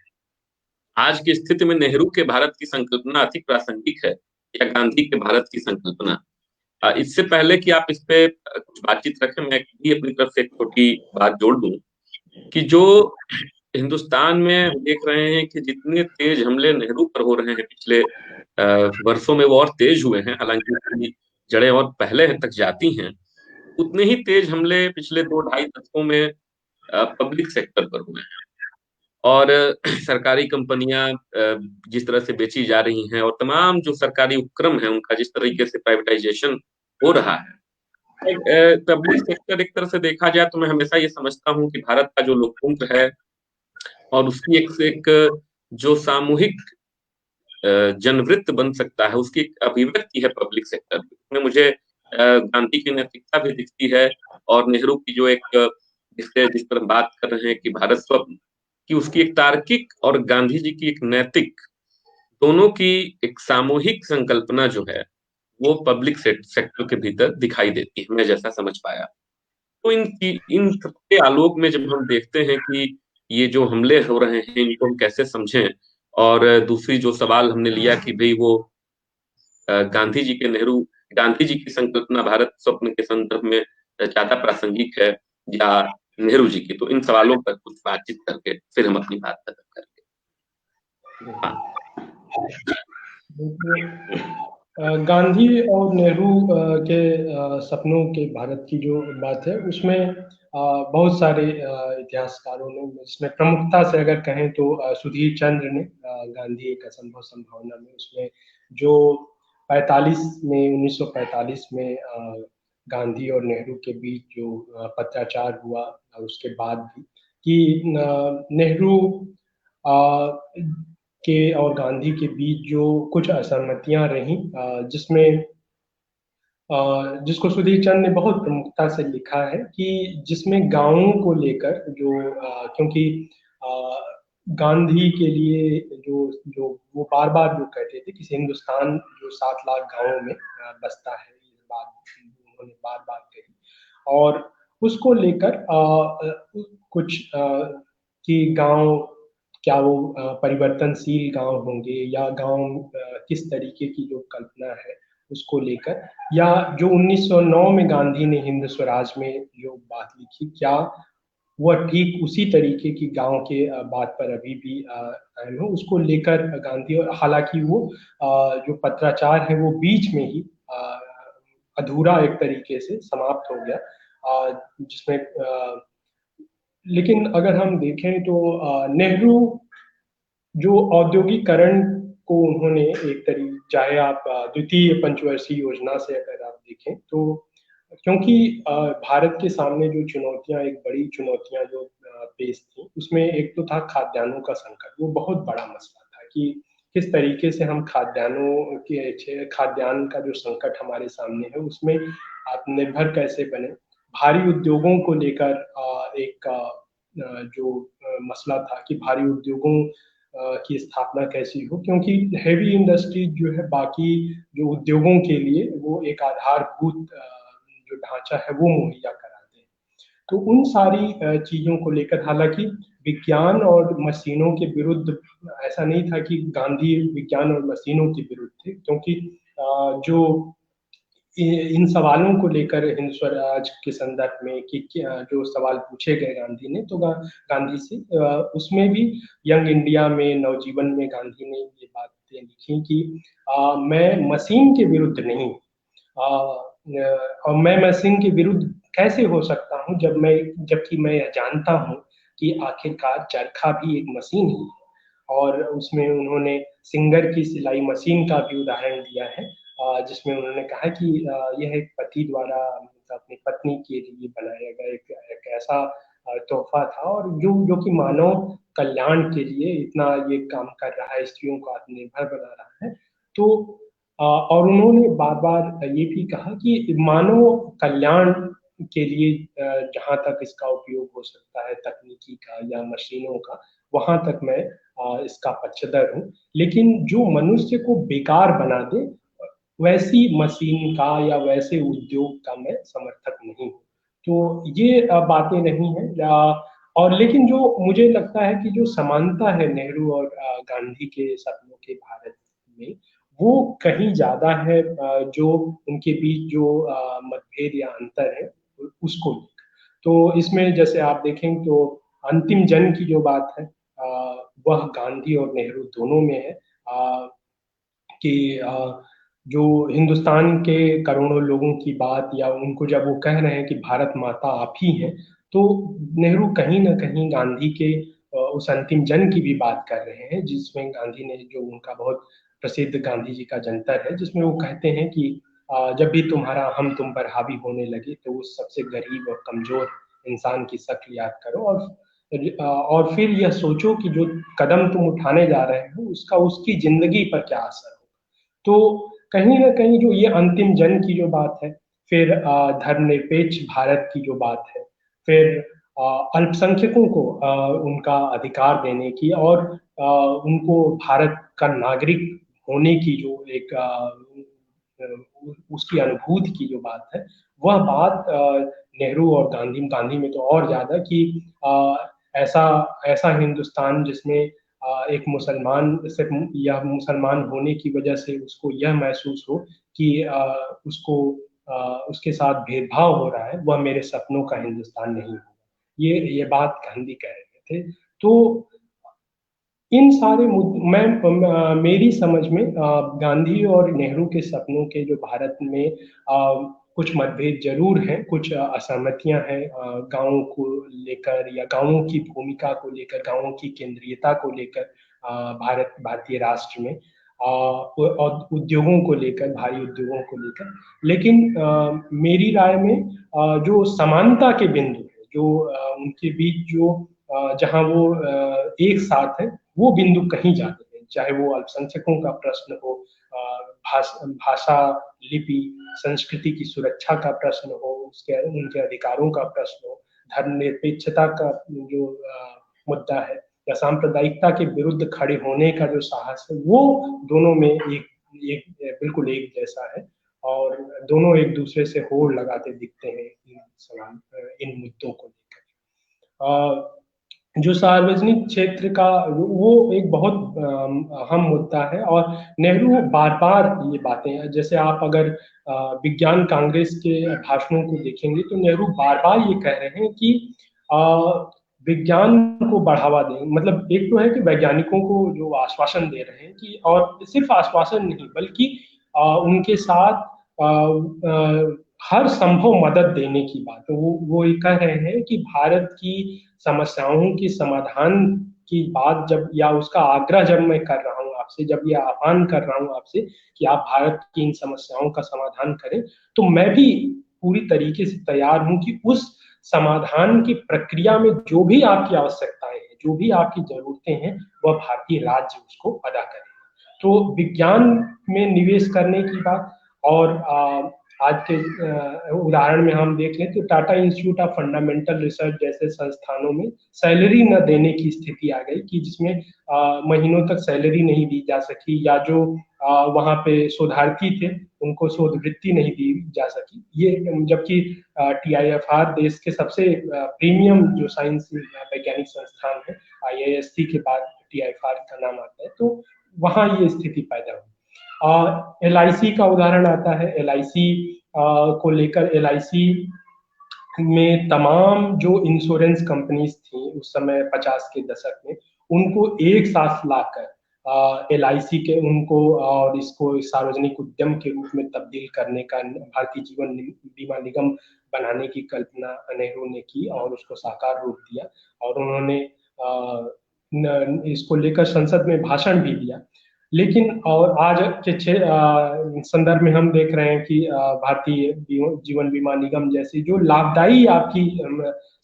A: आज की स्थिति में नेहरू के भारत की संकल्पना अधिक प्रासंगिक है या गांधी के भारत की संकल्पना? इससे पहले कि आप इस पे कुछ बातचीत रखें, मैं भी अपनी तरफ से एक छोटी बात जोड़ दूं कि जो हिंदुस्तान में हम देख रहे हैं कि जितने तेज हमले नेहरू पर हो रहे हैं पिछले वर्षों में, वो और तेज हुए हैं, हालांकि उसकी जड़ें और पहले तक जाती हैं। उतने ही तेज हमले पिछले 2 ढाई दशकों में पब्लिक सेक्टर पर हुए हैं। और सरकारी कंपनियां जिस तरह से बेची जा रही हैं, और तमाम जो सरकारी उपक्रम है उनका जिस तरीके से प्राइवेटाइजेशन हो रहा है, पब्लिक सेक्टर एक तरह से देखा जाए तो मैं हमेशा ये समझता हूँ कि भारत का जो लोकतंत्र है और उसकी एक से एक जो सामूहिक जनवृत्त बन सकता है, उसकी एक अभिव्यक्ति है पब्लिक सेक्टर में। मुझे गांधी की नैतिकता भी दिखती है, और नेहरू की जो एक जिस पर हम बात कर रहे हैं कि भारत स्वप्न की, उसकी एक तार्किक और गांधी जी की एक नैतिक, दोनों की एक सामूहिक संकल्पना जो है वो पब्लिक सेक्टर के भीतर दिखाई देती है, मैं जैसा समझ पाया। तो इन सबके आलोक में जब हम देखते हैं कि ये जो हमले हो रहे हैं इनको हम कैसे समझें, और दूसरी जो सवाल हमने लिया कि भाई वो गांधी जी के नेहरू गांधी जी की संकल्पना भारत स्वप्न के संदर्भ में ज्यादा प्रासंगिक है या नेहरू जी की, तो इन सवालों पर कुछ बातचीत करके फिर हम अपनी बात खत्म करेंगे। हाँ।
B: गांधी और नेहरू के सपनों के भारत की जो बात है उसमें बहुत सारे इतिहासकारों ने, इसमें प्रमुखता से अगर कहें तो सुधीर चंद्र ने गांधी एक असंभव संभावना में, उसमें जो 1945 में गांधी और नेहरू के बीच जो पत्राचार हुआ, उसके बाद भी कि नेहरू के और गांधी के बीच जो कुछ असहमतियां रहीं, जिसमें जिसको सुधीर चंद ने बहुत प्रमुखता से लिखा है कि जिसमें गांवों को लेकर जो क्योंकि गांधी के लिए जो जो वो बार बार जो कहते थे कि हिंदुस्तान जो 7 लाख गांवों में बसता है, ये बात उन्होंने बार बार कही, और उसको लेकर कुछ कि गांव क्या वो परिवर्तनशील गांव होंगे या गांव किस तरीके की जो कल्पना है उसको लेकर, या जो 1909 में गांधी ने हिंद स्वराज में जो बात लिखी, क्या वह ठीक उसी तरीके की गांव के बात पर अभी भी कायम हो, उसको लेकर गांधी, और हालांकि वो जो पत्राचार है वो बीच में ही अधूरा एक तरीके से समाप्त हो गया, जिसमें लेकिन अगर हम देखें तो नेहरू जो औद्योगिकरण को उन्होंने एक तरीके, चाहे आप द्वितीय पंचवर्षीय योजना से अगर आप देखें तो, क्योंकि भारत के सामने जो चुनौतियां, एक बड़ी चुनौतियां जो पेश थी, उसमें एक तो था खाद्यान्नों का संकट। वो बहुत बड़ा मसला था कि किस तरीके से हम खाद्यान्न का जो संकट हमारे सामने है उसमें आत्मनिर्भर कैसे बने। भारी उद्योगों को लेकर एक जो मसला था कि भारी उद्योगों की स्थापना कैसी हो, क्योंकि हैवी इंडस्ट्री जो है बाकी जो उद्योगों के लिए वो एक आधारभूत जो ढांचा है वो मुहैया कराते हैं। तो उन सारी चीजों को लेकर, हालांकि विज्ञान और मशीनों के विरुद्ध ऐसा नहीं था कि गांधी विज्ञान और मशीनों के विरुद्ध थे, क्योंकि जो इन सवालों को लेकर हिंद स्वराज के संदर्भ में कि जो सवाल पूछे गए गांधी ने, तो गांधी से उसमें भी यंग इंडिया में, नवजीवन में गांधी ने ये बातें लिखी कि मैं मशीन के विरुद्ध नहीं, और मैं मशीन के विरुद्ध कैसे हो सकता हूँ जबकि मैं यह जानता हूँ कि आखिरकार चरखा भी एक मशीन ही है। और उसमें उन्होंने सिंगर की सिलाई मशीन का भी उदाहरण दिया है, जिसमें उन्होंने कहा कि यह एक पति द्वारा अपनी पत्नी के लिए बनाया गया एक ऐसा तोहफा था, और जो कि मानव कल्याण के लिए इतना ये काम कर रहा है, स्त्रियों को आत्मनिर्भर बना रहा है। तो और उन्होंने बार बार ये भी कहा कि मानव कल्याण के लिए जहाँ तक इसका उपयोग हो सकता है तकनीकी का या मशीनों का, वहां तक मैं इसका पक्षधर हूँ, लेकिन जो मनुष्य को बेकार बना दे वैसी मशीन का या वैसे उद्योग का मैं समर्थक नहीं हूँ। तो ये बातें नहीं है। और लेकिन जो मुझे लगता है कि जो समानता है नेहरू और गांधी के सपनों के भारत में, वो कहीं ज्यादा है जो उनके बीच जो मतभेद या अंतर है उसको लेकर। तो इसमें जैसे आप देखें तो अंतिम जन की जो बात है वह गांधी और नेहरू दोनों में है, कि जो हिंदुस्तान के करोड़ों लोगों की बात, या उनको जब वो कह रहे हैं कि भारत माता आप ही हैं, तो नेहरू कहीं ना कहीं गांधी के उस अंतिम जन की भी बात कर रहे हैं, जिसमें गांधी ने जो उनका बहुत प्रसिद्ध गांधी जी का जंतर है, जिसमें वो कहते हैं कि जब भी तुम्हारा हम तुम पर हावी होने लगे तो उस सबसे गरीब और कमजोर इंसान की शक्ल याद करो, और फिर यह सोचो कि जो कदम तुम उठाने जा रहे हो उसका उसकी जिंदगी पर क्या असर हो। तो कहीं ना कहीं जो ये अंतिम जन की जो बात है, फिर धर्मनिरपेक्ष भारत की जो बात है, फिर अल्पसंख्यकों को उनका अधिकार देने की, और उनको भारत का नागरिक होने की जो एक उसकी अनुभूति की जो बात है, वह बात नेहरू और गांधी में तो और ज्यादा, कि ऐसा ऐसा हिंदुस्तान जिसमें एक मुसलमान सिर्फ या मुसलमान होने की वजह से उसको यह महसूस हो कि उसको उसके साथ भेदभाव हो रहा है, वह मेरे सपनों का हिंदुस्तान नहीं होगा। ये बात गांधी कह रहे थे। तो इन सारे मेरी समझ में गांधी और नेहरू के सपनों के जो भारत में कुछ मतभेद जरूर हैं, कुछ असहमतियां हैं गांवों को लेकर या गांवों की भूमिका को लेकर, गांवों की केंद्रीयता को लेकर भारतीय राष्ट्र में, और उद्योगों को लेकर, भारी उद्योगों को लेकर। लेकिन मेरी राय में जो समानता के बिंदु है, जो उनके बीच जो जहां वो एक साथ है, वो बिंदु कहीं जाते हैं, चाहे वो अल्पसंख्यकों का प्रश्न हो, भाषा, लिपि, संस्कृति की सुरक्षा का प्रश्न हो, उसके उनके अधिकारों का प्रश्न हो, धर्मनिरपेक्षता का जो मुद्दा है, या सांप्रदायिकता के विरुद्ध खड़े होने का जो साहस है, वो दोनों में एक बिल्कुल एक जैसा है, और दोनों एक दूसरे से होड़ लगाते दिखते हैं इन मुद्दों को लेकर। जो सार्वजनिक क्षेत्र का वो एक बहुत अहम मुद्दा है, और नेहरू बार बार ये बातें, जैसे आप अगर विज्ञान कांग्रेस के भाषणों को देखेंगे तो नेहरू बार बार ये कह रहे हैं कि विज्ञान को बढ़ावा दें। मतलब एक तो है कि वैज्ञानिकों को जो आश्वासन दे रहे हैं कि, और सिर्फ आश्वासन नहीं बल्कि उनके साथ हर संभव मदद देने की बात। वो ये कह रहे हैं कि भारत की समस्याओं की समाधान की बात जब, या उसका आग्रह जब मैं कर रहा हूँ आपसे, जब ये आह्वान कर रहा हूँ आपसे कि आप भारत की इन समस्याओं का समाधान करें, तो मैं भी पूरी तरीके से तैयार हूं कि उस समाधान की प्रक्रिया में जो भी आपकी आवश्यकताएं हैं, जो भी आपकी जरूरतें हैं, वह भारतीय राज्य उसको अदा करेगा। तो विज्ञान में निवेश करने की बात, और आज के उदाहरण में हम देख लें तो Tata institute of fundamental research जैसे संस्थानों में सैलरी न देने की स्थिति आ गई, कि जिसमें महीनों तक सैलरी नहीं दी जा सकी, या जो वहां पे शोधार्थी थे उनको शोध वृत्ति नहीं दी जा सकी। ये जबकि TIFR देश के सबसे प्रीमियम जो साइंस वैज्ञानिक संस्थान है, IISc के बाद TIFR का नाम आता है, तो वहां ये स्थिति पैदा हुई। LIC का उदाहरण आता है। LIC को लेकर LIC में तमाम जो इंश्योरेंस कंपनीज थी उस समय 50 के दशक में, उनको एक साथ लाकर LIC के उनको और इसको सार्वजनिक उद्यम के रूप में तब्दील करने का, भारतीय जीवन बीमा निगम बनाने की कल्पना नेहरू ने की और उसको साकार रूप दिया। और उन्होंने इसको लेकर संसद में भाषण भी दिया। लेकिन और आज के संदर्भ में हम देख रहे हैं कि भारतीय जीवन बीमा निगम जैसी जो लाभदायी आपकी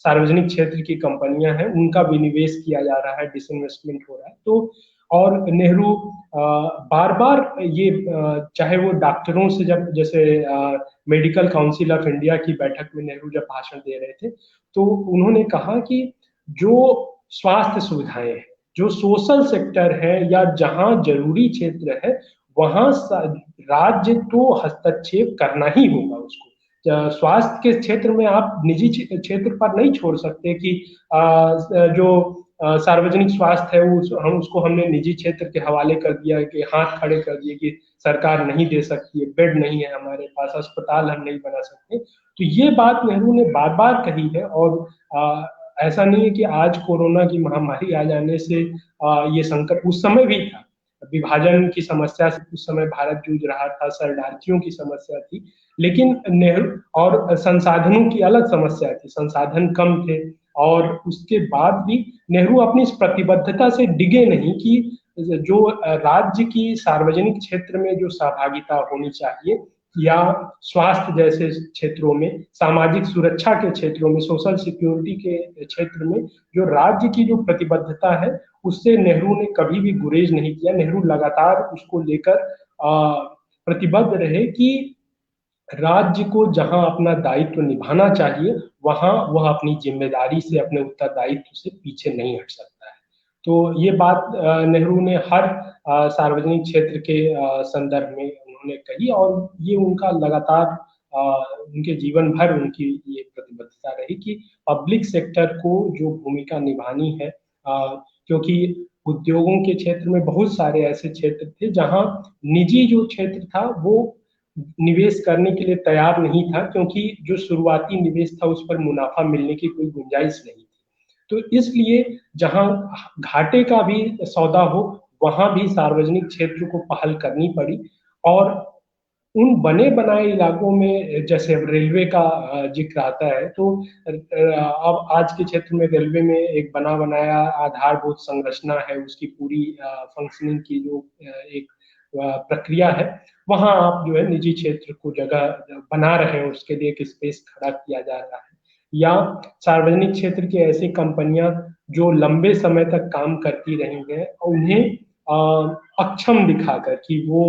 B: सार्वजनिक क्षेत्र की कंपनियां हैं, उनका विनिवेश किया जा रहा है, डिसइन्वेस्टमेंट हो रहा है। तो और नेहरू बार बार ये चाहे वो डॉक्टरों से, जब जैसे मेडिकल काउंसिल ऑफ इंडिया की बैठक में नेहरू जब भाषण दे रहे थे, तो उन्होंने कहा कि जो स्वास्थ्य सुविधाएं हैं, जो सोशल सेक्टर है या जहां जरूरी क्षेत्र है, वहां राज्य तो हस्तक्षेप करना ही होगा उसको। स्वास्थ्य के क्षेत्र में आप निजी क्षेत्र पर नहीं छोड़ सकते कि जो सार्वजनिक स्वास्थ्य है हमने निजी क्षेत्र के हवाले कर दिया, कि हाथ खड़े कर दिए कि सरकार नहीं दे सकती है, बेड नहीं है हमारे पास, अस्पताल हम नहीं बना सकते। तो ये बात नेहरू ने बार बार कही है। और ऐसा नहीं है कि आज कोरोना की महामारी आ जाने से ये संकट, उस समय भी था, विभाजन की समस्या से उस समय भारत जूझ रहा था, शरणार्थियों की समस्या थी, लेकिन नेहरू और संसाधनों की अलग समस्या थी, संसाधन कम थे। और उसके बाद भी नेहरू अपनी इस प्रतिबद्धता से डिगे नहीं कि जो राज्य की सार्वजनिक क्षेत्र में जो सहभागिता होनी चाहिए, या स्वास्थ्य जैसे क्षेत्रों में, सामाजिक सुरक्षा के क्षेत्रों में, सोशल सिक्योरिटी के क्षेत्र में जो राज्य की जो प्रतिबद्धता है, उससे नेहरू ने कभी भी गुरेज नहीं किया। नेहरू लगातार उसको लेकर प्रतिबद्ध रहे कि राज्य को जहां अपना दायित्व निभाना चाहिए, वहां वह अपनी जिम्मेदारी से, अपने उत्तरदायित्व से पीछे नहीं हट सकता है। तो ये बात नेहरू ने हर सार्वजनिक क्षेत्र के संदर्भ में उन्होंने कही, और ये उनका लगातार उनके जीवन भर उनकी ये प्रतिबद्धता रही कि पब्लिक सेक्टर को जो भूमिका निभानी है, क्योंकि उद्योगों के क्षेत्र में बहुत सारे ऐसे क्षेत्र थे जहां निजी जो क्षेत्र था वो निवेश करने के लिए तैयार नहीं था, क्योंकि जो शुरुआती निवेश था उस पर मुनाफा मिलने की कोई गुंजाइश नहीं थी। तो इसलिए जहां घाटे का भी सौदा हो, वहां भी सार्वजनिक क्षेत्र को पहल करनी पड़ी। और उन बने बनाए इलाकों में, जैसे अब रेलवे का जिक्र आता है, तो अब आज के क्षेत्र में रेलवे में एक बना बनाया आधारभूत संरचना है, उसकी पूरी फंक्शनिंग की जो एक प्रक्रिया है, वहां आप जो है निजी क्षेत्र को जगह बना रहे हैं, उसके लिए एक स्पेस खड़ा किया जा रहा है। या सार्वजनिक क्षेत्र की ऐसी कंपनियां जो लंबे समय तक काम करती रही हैं, उन्हें अक्षम दिखाकर कि वो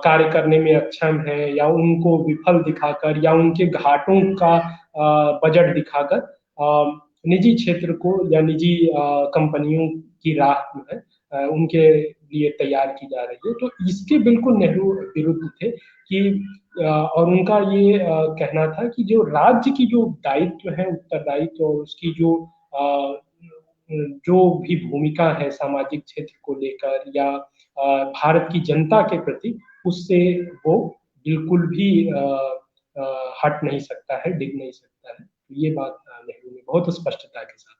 B: कार्य करने में अक्षम है, या उनको विफल दिखाकर, या उनके घाटों का बजट दिखाकर निजी क्षेत्र को या निजी कंपनियों की राह जो है उनके लिए तैयार की जा रही है। तो इसके बिल्कुल नेहरू विरुद्ध थे कि और उनका ये कहना था कि जो राज्य की जो दायित्व है, उत्तरदायित्व, और उसकी जो भी भूमिका है सामाजिक क्षेत्र को लेकर या भारत की जनता के प्रति, उससे वो बिल्कुल भी हट नहीं सकता है, डिग नहीं सकता है। ये बात नेहरू ने बहुत स्पष्टता के साथ।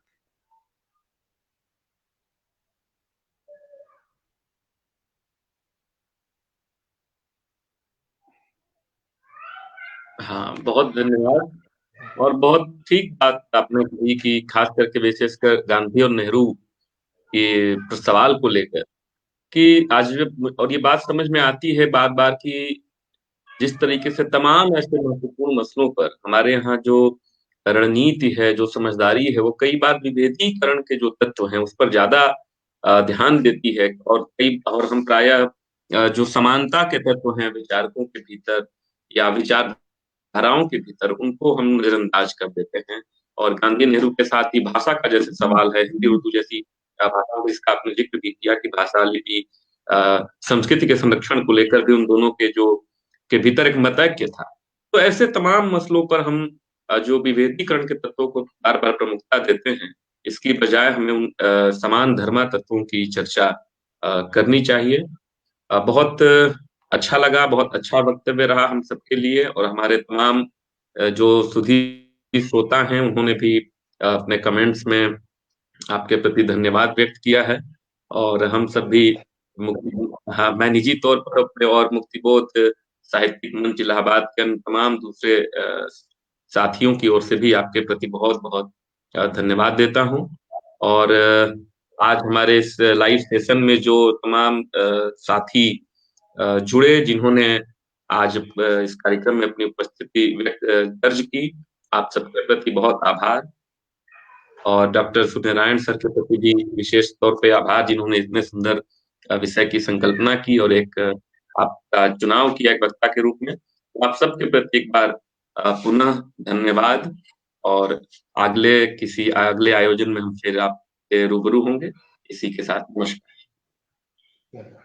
A: हाँ, बहुत धन्यवाद। और बहुत ठीक बात आपने कही कि खास करके विशेषकर गांधी और नेहरू के सवाल को लेकर, कि आज और ये बात समझ में आती है बार बार कि जिस तरीके से तमाम ऐसे महत्वपूर्ण मसलों पर हमारे यहाँ जो रणनीति है, जो समझदारी है, वो कई बार विभेदीकरण के जो तत्व हैं उस पर ज्यादा ध्यान देती है। और हम प्रायः जो समानता के तत्व हैं विचारकों के भीतर या विचारधाराओं के भीतर, उनको हम नजरअंदाज कर देते हैं। और गांधी नेहरू के साथ ही भाषा का जैसे सवाल है, हिंदी उर्दू जैसी भाषाओं जिसका आपने जिक्र भी किया कि भाषा, लिपि, संस्कृति के संरक्षण को लेकर भी उन दोनों के भीतर एक मतैक्य था। तो ऐसे तमाम मसलों पर हम जो विभेदीकरण के तत्वों को बार बार प्रमुखता देते हैं, इसकी बजाय हमें उन समान धर्मा तत्वों की चर्चा करनी चाहिए। बहुत अच्छा लगा, बहुत अच्छा वक्तव्य रहा हम सबके लिए, और हमारे तमाम जो सुधी श्रोता हैं उन्होंने भी अपने कमेंट्स में आपके प्रति धन्यवाद व्यक्त किया है। और हम सब भी हाँ, मैं निजी तौर पर अपने और मुक्तिबोध साहित्यिक मंच इलाहाबाद के अन्य तमाम दूसरे साथियों की ओर से भी आपके प्रति बहुत बहुत धन्यवाद देता हूँ। और आज हमारे इस लाइव सेशन में जो तमाम साथी जुड़े, जिन्होंने आज इस कार्यक्रम में अपनी उपस्थिति दर्ज की, आप सबके प्रति बहुत आभार। और डॉक्टर सूर्यनारायण सर के प्रति भी विशेष तौर पे आभार, जिन्होंने इतने सुंदर विषय की संकल्पना की और एक आपका चुनाव किया एक वक्ता के रूप में। आप सबके प्रति एक बार पुनः धन्यवाद। और किसी अगले आयोजन में हम फिर आपके रूबरू होंगे। इसी के साथ नमस्कार।